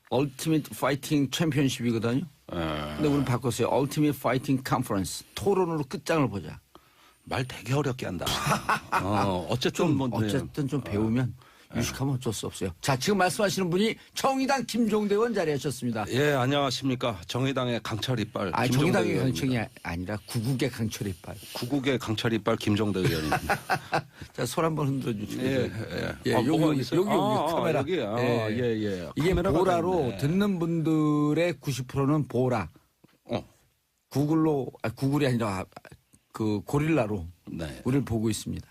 얼티밋 파이팅 챔피언십이거든요. 근데 우리는 바꿨어요. 얼티밋 파이팅 컨퍼런스. 토론으로 끝장을 보자. 말 되게 어렵게 한다. 어쨌든 뭐 좀 배우면 유식하면 어쩔 수 없어요. 자, 지금 말씀하시는 분이 정의당 김종대 의원 자리하셨습니다. 예, 안녕하십니까. 정의당의 강철 이빨. 아, 김종대 정의당의 의원입니다. 강청이 아니라 구국의 강철 이빨. 구국의 강철 이빨 김종대 의원입니다. 자, 손 한번 흔들어 주시고요. 예. 여기, 뭐가 여기, 있어요? 여기 카메라. 여기. 예. 이게 카메라가 보라로 됐네. 듣는 분들의 90%는 보라. 구글이 아니라 그 고릴라로 네. 우리를 보고 있습니다.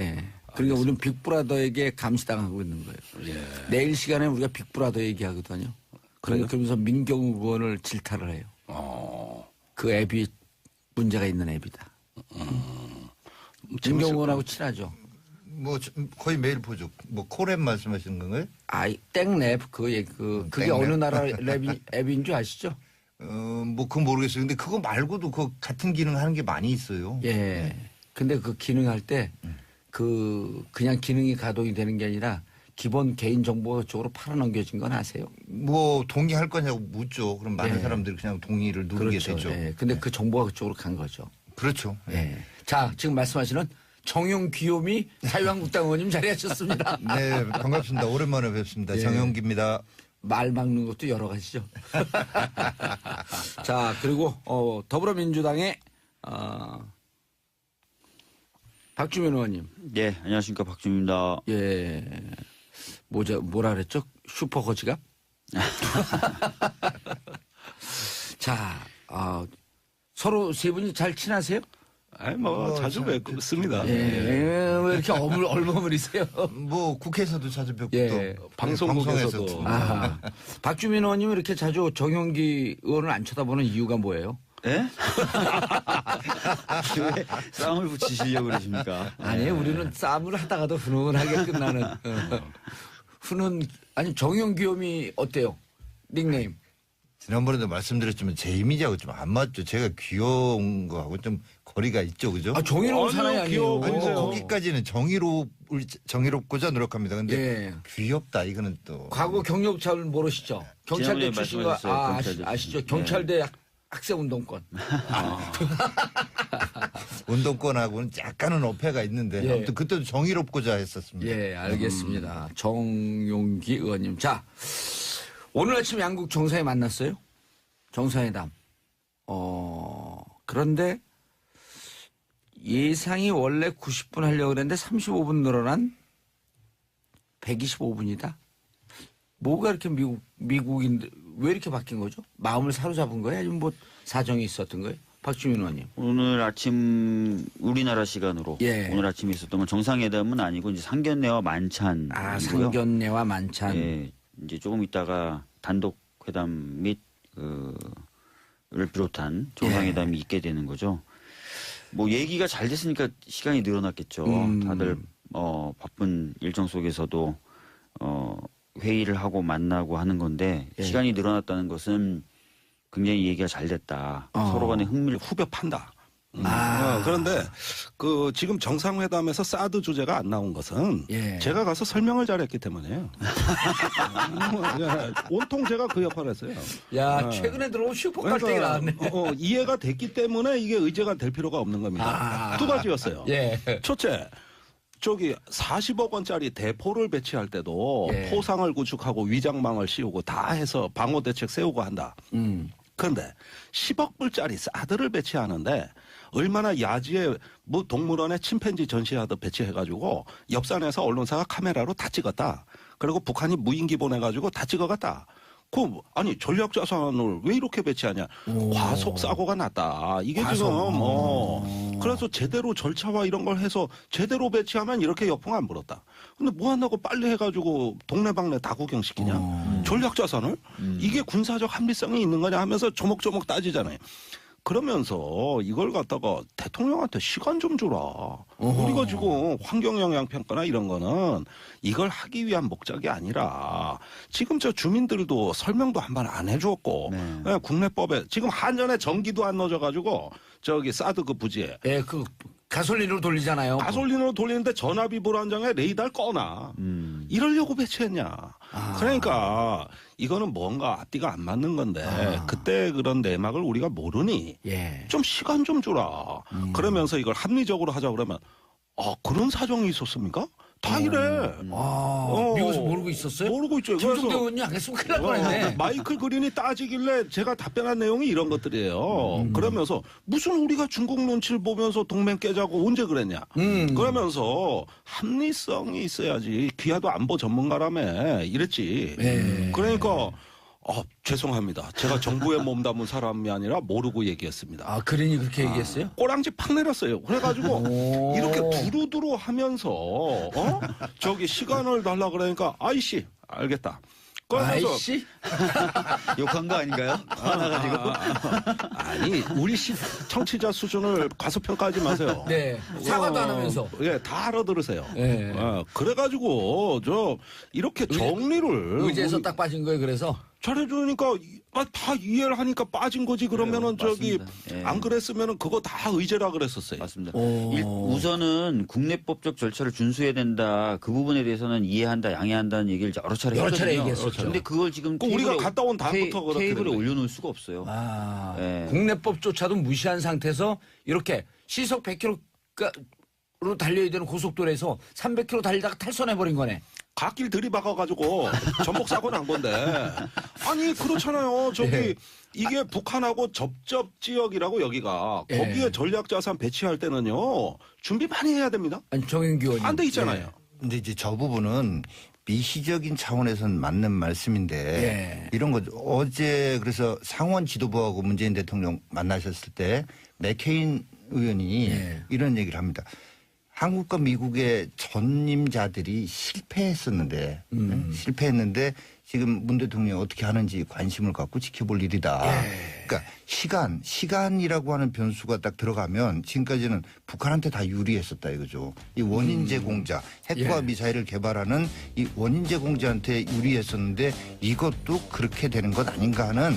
예. 그러니까 우리는 빅브라더에게 감시당하고 있는 거예요. 예. 내일 시간에 우리가 빅브라더 얘기하거든요. 그러면서 민경욱 의원을 질타를 해요. 그 앱이 문제가 있는 앱이다. 민경욱 의원하고 친하죠. 뭐 거의 매일 보죠. 뭐 코랩 말씀하시는 건가요? 땡랩 그게 땡랩. 어느 나라 앱인 줄 아시죠? 뭐 그건 모르겠어요. 근데 그거 말고도 그 같은 기능 하는 게 많이 있어요. 예. 근데 그 기능할 때 그냥 기능이 가동이 되는 게 아니라 기본 개인정보 쪽으로 팔아넘겨진 건 아세요? 뭐 동의할 거냐고 묻죠. 그럼 많은 예. 사람들이 그냥 동의를 누르게 되죠. 예. 근데 그 정보가 그쪽으로 간 거죠. 그렇죠. 예. 자, 지금 말씀하시는 정용 귀요미 자유한국당 의원님 자리하셨습니다. 네, 반갑습니다. 오랜만에 뵙습니다. 예. 정영기입니다. 말 막는 것도 여러 가지죠. 자, 그리고 더불어민주당의 박주민 의원님. 예, 안녕하십니까 박준입니다. 예. 뭐라 그랬죠? 슈퍼 거지갑? 자, 서로 세 분이 잘 친하세요? 아니 뭐 자주 뵙습니다. 예. 왜 이렇게 얼머무리세요? 뭐 국회에서도 자주 뵙고 예. 또 방송국에서도. 방송에서도. 아, 박주민 의원님이 이렇게 자주 정용기 의원을 안 쳐다보는 이유가 뭐예요? 예? 왜 싸움을 붙이시려고 그러십니까? 아니에요. 우리는 싸움을 하다가도 훈훈하게 끝나는. 아니, 정용기염이 어때요? 닉네임. 지난번에도 말씀드렸지만 제 이미지하고 좀 안 맞죠. 제가 귀여운 거하고 좀 거리가 있죠, 그죠? 정의로운 아니요, 사나이 아니에요. 귀여워 아니, 뭐 보이세요. 거기까지는 정의롭고자 노력합니다. 근데 예. 귀엽다 이거는 또 과거 경력잘 모르시죠? 경찰대 지난번에 출신 거 말씀하셨어요, 경찰대 아시죠? 출신. 경찰대 학생운동권. 운동권하고는 약간은 어폐가 있는데 예. 아무튼 그때도 정의롭고자 했었습니다. 예, 알겠습니다. 정용기 의원님. 자, 오늘 아침 양국 정상회 만났어요? 정상회담. 그런데 예상이 원래 90분 하려고 그랬는데 35분 늘어난 125분이다. 뭐가 이렇게 미국인들 왜 이렇게 바뀐 거죠? 마음을 사로잡은 거예요? 아니면 뭐 사정이 있었던 거예요? 박주민 의원님. 오늘 아침 우리나라 시간으로 예. 오늘 아침에 있었던 건 정상회담은 아니고 이제 상견례와 만찬. 상견례와 만찬. 예, 이제 조금 있다가 단독 회담 및 를 비롯한 정상회담이 있게 되는 거죠. 뭐 얘기가 잘 됐으니까 시간이 늘어났겠죠. 다들 바쁜 일정 속에서도 회의를 하고 만나고 하는 건데 예. 시간이 늘어났다는 것은 굉장히 얘기가 잘 됐다. 서로 간의 흥미를 후벼 판다. 그런데 그 지금 정상회담에서 사드 주제가 안 나온 것은 예. 제가 가서 설명을 잘했기 때문에요. 온통 제가 그 역할을 했어요. 야, 최근에 들어온 슈퍼 깔때기 나왔네. 이해가 됐기 때문에 이게 의제가 될 필요가 없는 겁니다. 두 가지였어요. 예. 첫째, 저기 40억 원짜리 대포를 배치할 때도 예. 포상을 구축하고 위장망을 씌우고 다 해서 방어 대책 세우고 한다. 그런데 10억 불짜리 사드를 배치하는데 얼마나 야지에 뭐 동물원에 침팬지 전시하듯 배치해가지고 옆산에서 언론사가 카메라로 다 찍었다. 그리고 북한이 무인기 보내가지고 다 찍어갔다. 아니 전략 자산을 왜 이렇게 배치하냐? 과속 사고가 났다. 이게 지금 그래서 제대로 절차와 이런 걸 해서 제대로 배치하면 이렇게 역풍 안 불었다. 근데 뭐 한다고 빨리 해가지고 동네방네 다 구경시키냐? 전략 자산을 이게 군사적 합리성이 있는 거냐 하면서 조목조목 따지잖아요. 그러면서 이걸 갖다가 대통령한테 시간 좀 주라. 우리가 지금 환경영향평가나 이런 거는 이걸 하기 위한 목적이 아니라 지금 저 주민들도 설명도 한 번 안 해줬고 네. 국내법에 지금 한전에 전기도 안 넣어져가지고 저기 사드 그 부지에 예, 그 가솔린으로 돌리잖아요. 가솔린으로 돌리는데 전화비 불안정에 레이더를 꺼놔. 이러려고 배치했냐. 그러니까 이거는 뭔가 앞뒤가 안 맞는 건데 그때 그런 내막을 우리가 모르니 예. 좀 시간 좀 주라. 그러면서 이걸 합리적으로 하자 그러면 그런 사정이 있었습니까? 다 이래. 미국에서 모르고 있었어요? 모르고 있죠. 김종대 의원이 안 했으면 큰일 날 뻔했네. 마이클 그린이 따지길래 제가 답변한 내용이 이런 것들이에요. 그러면서 무슨 우리가 중국 눈치를 보면서 동맹 깨자고 언제 그랬냐. 그러면서 합리성이 있어야지. 귀하도 안보 전문가라며 이랬지. 그러니까 죄송합니다. 제가 정부에 몸담은 사람이 아니라 모르고 얘기했습니다. 아, 그린이 그렇게 얘기했어요? 꼬랑지 팍 내렸어요. 그래가지고 이렇게 두루두루 하면서 저기 시간을 달라 그러니까 아이씨 알겠다. 그러면서 아이씨? 욕한 거 아닌가요? 화나가지고. 아니 우리 청취자 수준을 과소평가하지 마세요. 네. 사과도 안 하면서. 예, 다 알아들으세요. 네. 그래가지고 저 이렇게 정리를 의제에서 딱 빠진 거예요, 그래서? 잘해주니까 다 이해를 하니까 빠진 거지. 그러면은 저기 맞습니다. 예. 안 그랬으면은 그거 다 의제라 그랬었어요. 맞습니다. 우선은 국내법적 절차를 준수해야 된다. 그 부분에 대해서는 이해한다, 양해한다는 얘기를 여러 차례 여러 차례 했거든요. 얘기했었죠. 근데 그걸 지금 우리가 갔다 온 다음부터 그렇게 테이블에 됐네. 올려놓을 수가 없어요. 예. 국내법조차도 무시한 상태에서 이렇게 시속 100km로 달려야 되는 고속도로에서 300km 달리다가 탈선해버린 거네. 갓길 들이박아가지고 전복 사고 난 건데. 아니 그렇잖아요. 저기 이게 북한하고 접접 지역이라고 여기가 예. 거기에 전략자산 배치할 때는요 준비 많이 해야 됩니다. 아니, 정영기 의원님. 안 돼 있잖아요. 근데 이제 저 부분은 미시적인 차원에서는 맞는 말씀인데 이런 거 어제 그래서 상원 지도부하고 문재인 대통령 만나셨을 때 맥케인 의원이 이런 얘기를 합니다. 한국과 미국의 전임자들이 실패했었는데 실패했는데 지금 문 대통령이 어떻게 하는지 관심을 갖고 지켜볼 일이다. 그러니까 시간이라고 하는 변수가 딱 들어가면 지금까지는 북한한테 다 유리했었다 이거죠. 이 원인제 공자, 핵과 미사일을 개발하는 이 원인제 공자한테 유리했었는데 이것도 그렇게 되는 것 아닌가 하는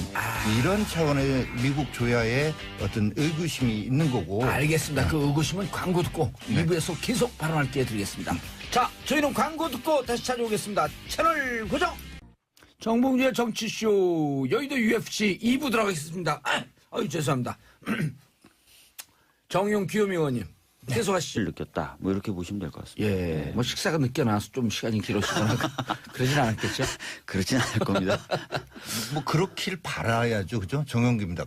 이런 차원의 미국 조야의 어떤 의구심이 있는 거고. 알겠습니다. 그 의구심은 광고 듣고 2부에서 계속 발언할 기회 드리겠습니다. 자, 저희는 광고 듣고 다시 찾아오겠습니다. 채널 고정! 정봉주의 정치쇼 여의도 UFC 2부 들어가겠습니다. 죄송합니다. 정용 귀요미 의원님 계속하시죠. 느꼈다. 뭐 이렇게 보시면 될 것 같습니다. 예, 뭐 식사가 늦게 나와서 좀 시간이 길어지거나 그러진 않았겠죠? 그렇진 않을 겁니다. 뭐 그렇길 바라야죠, 그죠? 정영기입니다.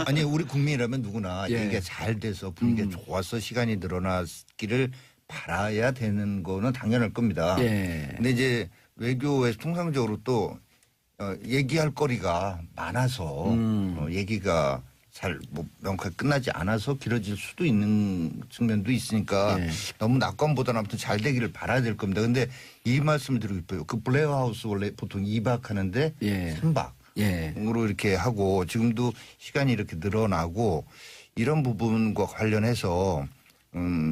아니 우리 국민이라면 누구나 얘기가 잘 돼서 분위기가 좋아서 시간이 늘어났기를 바라야 되는 거는 당연할 겁니다. 근데 이제 외교에서 통상적으로 또 얘기할 거리가 많아서 얘기가 잘 뭐 명확하게 끝나지 않아서 길어질 수도 있는 측면도 있으니까 너무 낙관보다는 아무튼 잘 되기를 바라야 될 겁니다. 근데 이 말씀을 드리고 싶어요. 그 블레어 하우스 원래 보통 2박 하는데 3박으로 이렇게 하고 지금도 시간이 이렇게 늘어나고 이런 부분과 관련해서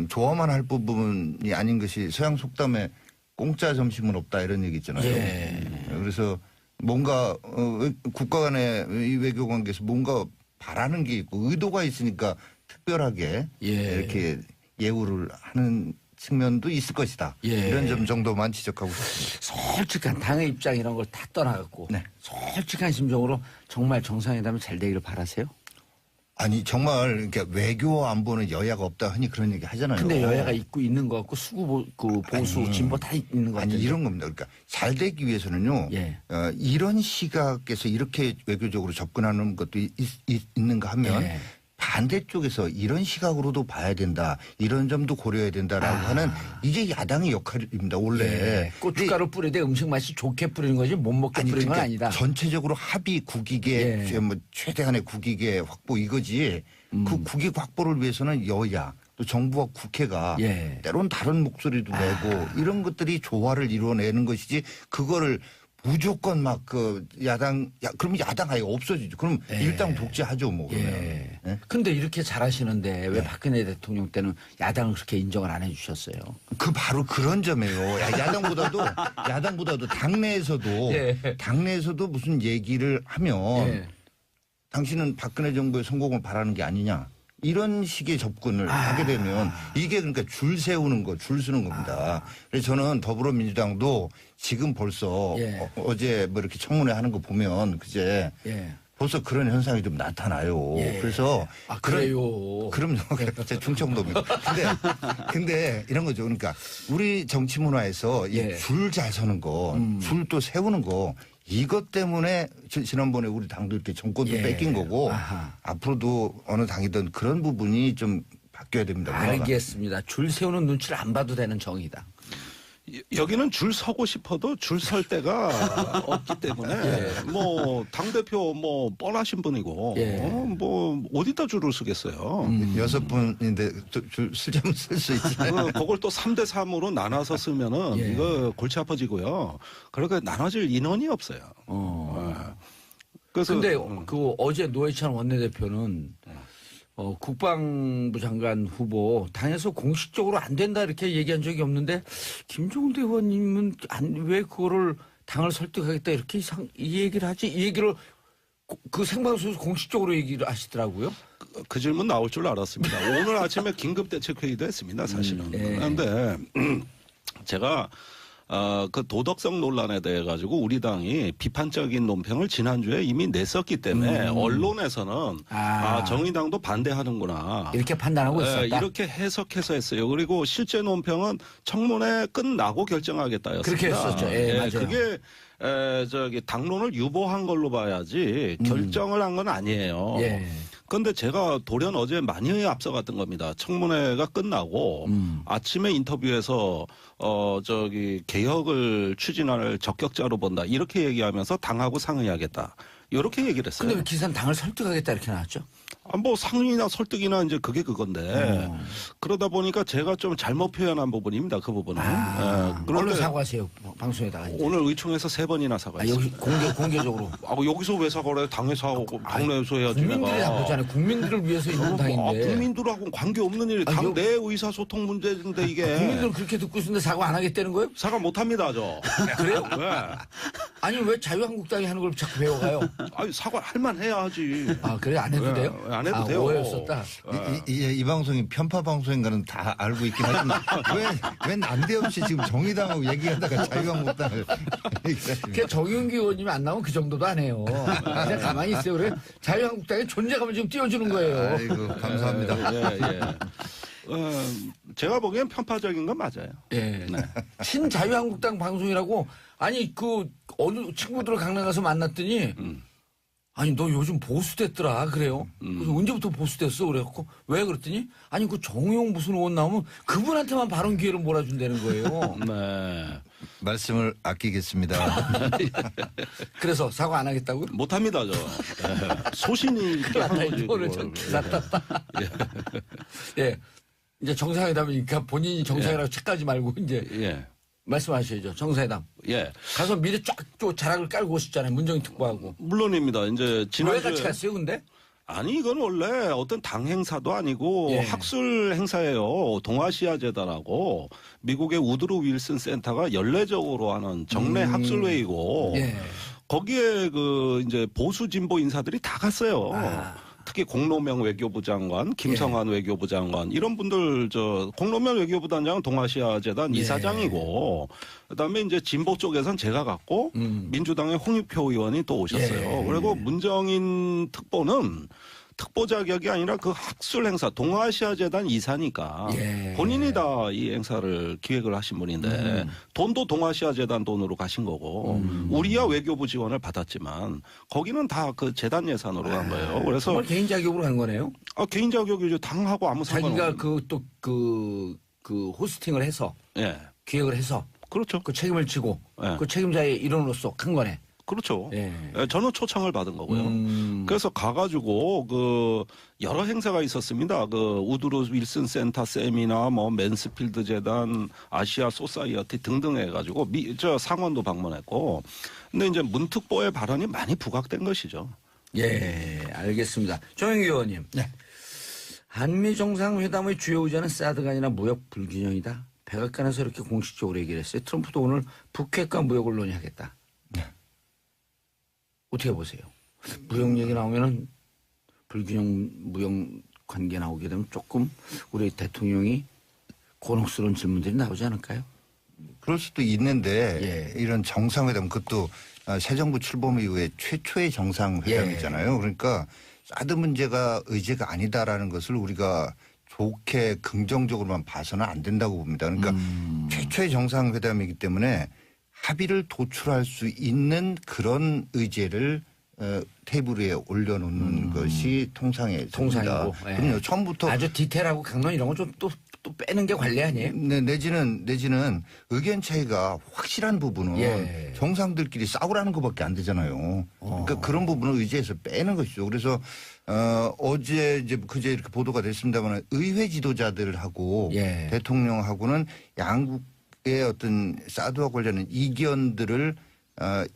좋아만 할 부분이 아닌 것이 서양 속담에 공짜 점심은 없다 이런 얘기 있잖아요. 그래서 뭔가 국가 간의 이 외교 관계에서 뭔가 바라는 게 있고 의도가 있으니까 특별하게 이렇게 예우를 하는 측면도 있을 것이다. 이런 점 정도만 지적하고 싶습니다. 솔직한 당의 입장 이런 걸 다 떠나갖고 솔직한 심정으로 정말 정상회담이 잘 되기를 바라세요? 아니 정말 그러니까 외교 안보는 여야가 없다 흔히 그런 얘기 하잖아요. 근데 여야가 있고 있는 것 같고 수구 보수 아니, 진보 다 있는 것 같아요. 아니 이런 겁니다. 그러니까 잘 되기 위해서는요. 이런 시각에서 이렇게 외교적으로 접근하는 것도 있는가 하면 반대쪽에서 이런 시각으로도 봐야 된다. 이런 점도 고려해야 된다라고 하는 이게 야당의 역할입니다. 원래. 고춧가루 뿌리되 음식 맛이 좋게 뿌리는 거지 못 먹게 뿌리는 건 그러니까 아니다. 전체적으로 합의 국익의 뭐 최대한의 국익의 확보 이거지. 그 국익 확보를 위해서는 여야 또 정부와 국회가 때론 다른 목소리도 내고 이런 것들이 조화를 이루어내는 것이지 그거를 무조건 막 그 그러면 야당 아예 없어지죠. 그럼 일당 독재하죠, 뭐 그러면. 근데 이렇게 잘하시는데 왜 박근혜 대통령 때는 야당을 그렇게 인정을 안 해주셨어요? 그 바로 그런 점이에요. 야당보다도 당내에서도 무슨 얘기를 하면 당신은 박근혜 정부의 성공을 바라는 게 아니냐. 이런 식의 접근을 하게 되면 이게 그러니까 줄 서는 겁니다. 그래서 저는 더불어민주당도 지금 벌써 어제 뭐 이렇게 청문회 하는 거 보면 그제 벌써 그런 현상이 좀 나타나요. 예. 그래서 그래요. 그럼요. 제 충청도입니다. 근데 이런 거죠. 그러니까 우리 정치 문화에서 예. 줄 잘 서는 거, 줄 또 세우는 거 이것 때문에 지난번에 우리 당도 이렇게 정권도 예. 뺏긴 거고 아하. 앞으로도 어느 당이든 그런 부분이 좀 바뀌어야 됩니다. 문화가. 알겠습니다. 줄 세우는 눈치를 안 봐도 되는 정의다. 여기는 줄 서고 싶어도 줄 설 데가 없기 때문에 뭐 당대표 뭐 뻔하신 분이고 예. 뭐 어디다 줄을 쓰겠어요. 6분인데 줄 쓰자면 쓸 수 있잖아요. 그걸 또 3대 3으로 나눠서 쓰면은 예. 이거 골치 아파지고요. 그러니까 나눠질 인원이 없어요. 그래서 근데 그 어제 노회찬 원내대표는 국방부 장관 후보 당에서 공식적으로 안 된다 이렇게 얘기한 적이 없는데 김종대 의원님은 왜 그거를 당을 설득하겠다 이렇게 이 얘기를 하지? 이 얘기를 그 생방송에서 공식적으로 얘기를 하시더라고요. 그 질문 나올 줄 알았습니다. 오늘 아침에 긴급대책회의도 했습니다. 사실은. 예. 그런데 제가 그 도덕성 논란에 대해 가지고 우리 당이 비판적인 논평을 지난주에 이미 냈었기 때문에 언론에서는 정의당도 반대하는구나. 이렇게 판단하고 있었다. 이렇게 해석해서 했어요. 그리고 실제 논평은 청문회 끝나고 결정하겠다였습니다. 그렇게 했었죠. 예, 맞아요. 그게 당론을 유보한 걸로 봐야지 결정을 한 건 아니에요. 예. 그런데 제가 돌연 어제 많이 앞서갔던 겁니다. 청문회가 끝나고 아침에 인터뷰에서 개혁을 추진할 적격자로 본다. 이렇게 얘기하면서 당하고 상의하겠다. 이렇게 얘기를 했어요. 근데 왜 기사는 당을 설득하겠다 이렇게 나왔죠? 뭐 상의나 설득이나 이제 그게 그건데 그러다 보니까 제가 좀 잘못 표현한 부분입니다. 그 부분은. 얼른 사과하세요. 방송에다가. 이제. 오늘 의총에서 3번이나 사과했어요. 여기 공개적으로. 여기서 왜 사과를 해? 당에서 하고 당내에서 해야지. 국민들이 내가. 나쁘잖아요. 국민들을 위해서 있는 당인데. 국민들하고는 관계없는 일이 당 내 의사소통 문제인데 이게. 국민들은 그렇게 듣고 있는데 사과 안 하겠다는 거예요? 사과 못합니다. 저. 그래요? 왜? 아니 왜 자유한국당이 하는 걸 자꾸 배워가요? 아니 사과할 만해야지. 그래 안 해도 돼요? 안 해도 돼요. 오해였었다. 이 방송이 편파 방송인가는 다 알고 있긴 하지만 왜 난데없이 지금 정의당하고 얘기하다가 자유한국당을 그 정윤기 의원님이 안 나오면 그 정도도 안 해요. 그냥 가만히 있어요. 그래 자유한국당의 존재감을 지금 띄워주는 거예요. 아이고 감사합니다. 제가 보기엔 편파적인 건 맞아요. 예. 친자유한국당 방송이라고 아니 그 어느 친구들을 강남 가서 만났더니 아니 너 요즘 보수됐더라 그래요. 그래서 언제부터 보수됐어 그래갖고 왜 그랬더니 아니 그 정용 무슨 의원 나오면 그분한테만 발언 기회를 몰아준다는 거예요. 네. 말씀을 아끼겠습니다. 그래서 사과 안 하겠다고요? 못합니다, 저. 소신이 이렇게 하는 거지. 오늘 좀 기사 땄다. 예. 이제 정상회담이니까 본인이 정상이라고 책까지 말고 이제 예. 말씀하셔야죠. 정상회담. 예. 가서 미리 쫙 자락을 깔고 오셨잖아요. 문정인 특보하고. 물론입니다. 이제 왜 지난주에 같이 갔어요, 근데? 아니 이건 원래 어떤 당 행사도 아니고 예. 학술 행사예요. 동아시아 재단하고 미국의 우드로 윌슨 센터가 연례적으로 하는 정례 학술 회의고 예. 거기에 그 이제 보수 진보 인사들이 다 갔어요. 특히 공로명 외교부 장관, 김성환 외교부 장관 이런 분들 공로명 외교부 단장은 동아시아 재단 이사장이고 그다음에 이제 진보 쪽에선 제가 갔고 민주당의 홍익표 의원이 또 오셨어요. 그리고 문정인 특보는 특보 자격이 아니라 그 학술 행사 동아시아 재단 이사니까 본인이 다 이 행사를 기획을 하신 분인데 돈도 동아시아 재단 돈으로 가신 거고 우리야 외교부 지원을 받았지만 거기는 다 그 재단 예산으로 간 거예요. 그래서 정말 개인 자격으로 간 거네요. 개인 자격이죠. 당하고 아무 상관없는. 자기가 그 호스팅을 해서 예. 기획을 해서 그렇죠. 그 책임을 지고 예. 그 책임자의 일원으로서 간 거네. 그렇죠. 예. 저는 초청을 받은 거고요. 그래서 가가지고 그 여러 행사가 있었습니다. 그 우드로 윌슨 센터 세미나, 뭐 맨스필드 재단, 아시아 소사이어티 등등 해가지고 저 상원도 방문했고. 근데 이제 문특보의 발언이 많이 부각된 것이죠. 예, 알겠습니다. 조영기 의원님. 네. 한미 정상회담의 주요 의제는 사드가 아니라 무역 불균형이다. 백악관에서 이렇게 공식적으로 얘기를 했어요. 트럼프도 오늘 북핵과 무역을 논의하겠다. 어떻게 보세요? 무역 얘기 나오면은 불균형 무역 관계 나오게 되면 조금 우리 대통령이 곤혹스러운 질문들이 나오지 않을까요? 그럴 수도 있는데 이런 정상회담 그것도 새 정부 출범 이후에 최초의 정상회담이잖아요. 그러니까 사드 문제가 의제가 아니다라는 것을 우리가 좋게 긍정적으로만 봐서는 안 된다고 봅니다. 그러니까 최초의 정상회담이기 때문에 합의를 도출할 수 있는 그런 의제를 테이블 위에 올려놓는 것이 통상이고. 예. 그럼요. 처음부터 아주 디테일하고 강론 이런 거 좀 또 빼는 게 관리 아니에요? 네, 내지는 의견 차이가 확실한 부분은 예. 정상들끼리 싸우라는 것밖에 안 되잖아요. 그러니까 그런 부분을 의제에서 빼는 것이죠. 그래서 어제 이제 그제 이렇게 보도가 됐습니다만 의회 지도자들하고 예. 대통령하고는 양국의 어떤 사드와 관련된 이견들을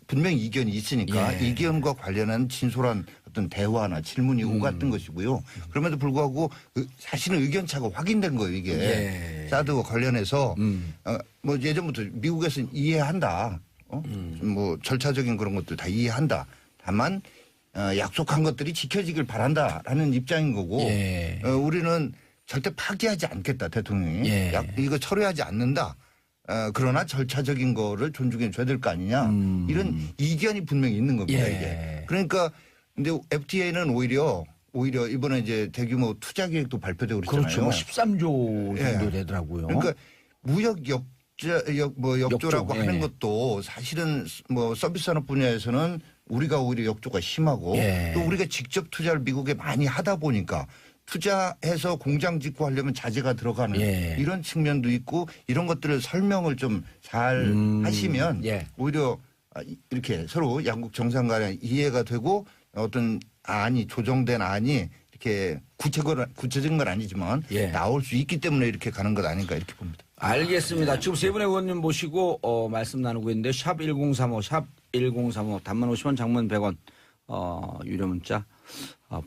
분명히 이견이 있으니까 예. 이견과 관련한 진솔한 어떤 대화나 질문이 오갔던 것이고요. 그럼에도 불구하고 사실은 의견차가 확인된 거예요, 이게. 예. 사드와 관련해서 뭐 예전부터 미국에서는 이해한다. 뭐 절차적인 그런 것들 다 이해한다. 다만 약속한 것들이 지켜지길 바란다라는 입장인 거고 예. 우리는 절대 파기하지 않겠다, 대통령이. 예. 이거 철회하지 않는다. 그러나 절차적인 거를 존중해 줘야 될 거 아니냐. 이런 이견이 분명히 있는 겁니다, 예. 이게. 그러니까 근데 FTA는 오히려 이번에 이제 대규모 투자 계획도 발표되고 그랬잖아요. 그렇죠. 뭐 13조 정도 예. 되더라고요. 그러니까 무역 역조라고 역조, 하는 예. 것도 사실은 뭐 서비스 산업 분야에서는 우리가 오히려 역조가 심하고 예. 또 우리가 직접 투자를 미국에 많이 하다 보니까 투자해서 공장 짓고 하려면 자재가 들어가는 예. 이런 측면도 있고 이런 것들을 설명을 좀 잘 하시면 예. 오히려 이렇게 서로 양국 정상 간에 이해가 되고 어떤 안이 조정된 안이 이렇게 구체적인 건 아니지만 예. 나올 수 있기 때문에 이렇게 가는 것 아닌가 이렇게 봅니다. 알겠습니다. 지금 세 분의 의원님 모시고 말씀 나누고 있는데 샵 1035, 샵 1035 단문 50원 장문 100원 유료 문자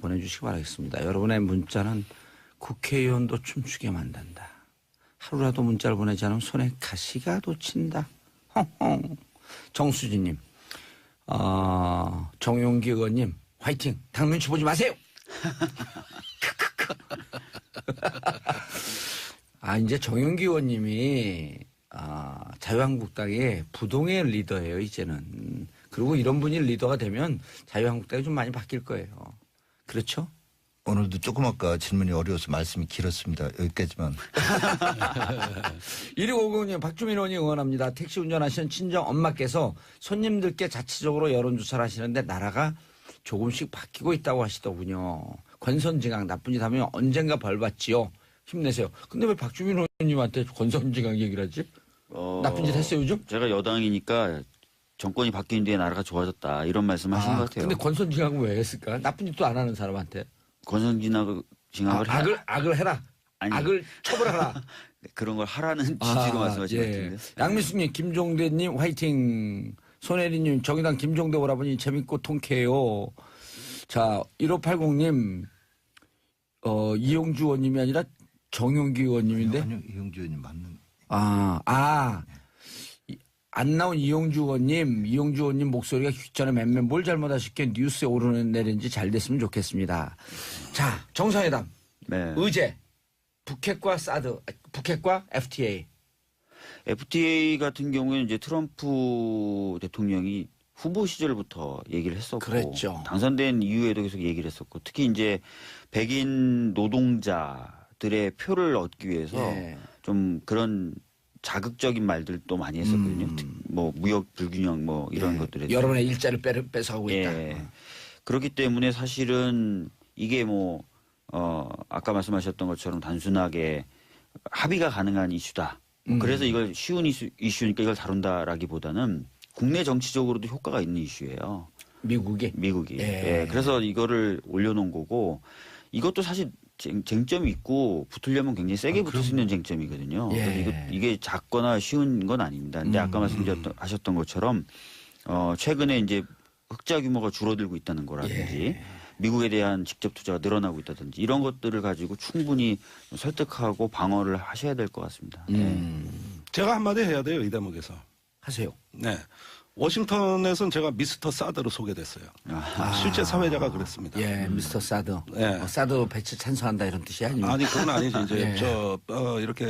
보내주시기 바라겠습니다. 여러분의 문자는 국회의원도 춤추게 만든다. 하루라도 문자를 보내지 않으면 손에 가시가 돋친다. 헝헝. 정수진님, 정용기 의원님 화이팅. 당 눈치 보지 마세요. 이제 정용기 의원님이 자유한국당의 부동의 리더예요, 이제는. 그리고 이런 분이 리더가 되면 자유한국당이 좀 많이 바뀔 거예요. 그렇죠? 오늘도 조금 아까 질문이 어려워서 말씀이 길었습니다. 여기까지만. 1650님 박주민 의원이 응원합니다. 택시 운전하시는 친정 엄마께서 손님들께 자체적으로 여론조사를 하시는데 나라가 조금씩 바뀌고 있다고 하시더군요. 권선징악 나쁜 짓 하면 언젠가 벌받지요. 힘내세요. 근데 왜 박주민 의원님한테 권선징악 얘기를 하지? 나쁜 짓 했어요 요즘? 제가 여당이니까 정권이 바뀐 뒤에 나라가 좋아졌다 이런 말씀하신 것 같아요. 근데 권선징악은 왜 했을까? 나쁜 짓도 안 하는 사람한테. 권선징악을 악을 해라. 아니. 악을 처벌하라. 그런 걸 하라는 취지로 말씀하신 것 같은데. 양미숙님, 김종대님 화이팅. 손혜리님, 정의당 김종대 오라버니 재밌고 통쾌해요. 자, 1580님, 이용주 의원님이 아니라 정용기 의원님인데. 아니요, 이용주 의원님 맞는. 안 나온 이용주 의원님 목소리가 귓전에 맴매 뭘 잘못하셨기에 뉴스에 오르내린지 잘 됐으면 좋겠습니다. 자, 정상회담. 네. 의제. 북핵과 사드, 북핵과 FTA. FTA 같은 경우에는 이제 트럼프 대통령이 후보 시절부터 얘기를 했었고 그랬죠. 당선된 이후에도 계속 얘기를 했었고 특히 이제 백인 노동자들의 표를 얻기 위해서 예. 좀 그런 자극적인 말들도 많이 했었거든요. 뭐 무역 불균형 뭐 이런 것들에 여러분의 일자를 뺏어가고 있다. 예. 그렇기 때문에 사실은 이게 뭐 아까 말씀하셨던 것처럼 단순하게 합의가 가능한 이슈다. 그래서 이걸 쉬운 이슈니까 이걸 다룬다라기보다는 국내 정치적으로도 효과가 있는 이슈예요. 미국이. 예. 그래서 이거를 올려놓은 거고 이것도 사실 쟁점이 있고 붙으려면 굉장히 세게 붙을 수 있는 쟁점이거든요. 예. 그래서 이게 작거나 쉬운 건 아닙니다. 근데 아까 말씀하셨던 것처럼 최근에 이제 흑자 규모가 줄어들고 있다는 거라든지 미국에 대한 직접 투자가 늘어나고 있다든지 이런 것들을 가지고 충분히 설득하고 방어를 하셔야 될 것 같습니다. 제가 한마디 해야 돼요, 이 대목에서. 하세요. 네. 워싱턴에서는 제가 미스터 사드로 소개됐어요. 실제 사회자가 그랬습니다. 예, 미스터 사드. 네. 사드 배치 찬성한다 이런 뜻이 아니에요. 아니, 그건 아니지. 이제 예. 이렇게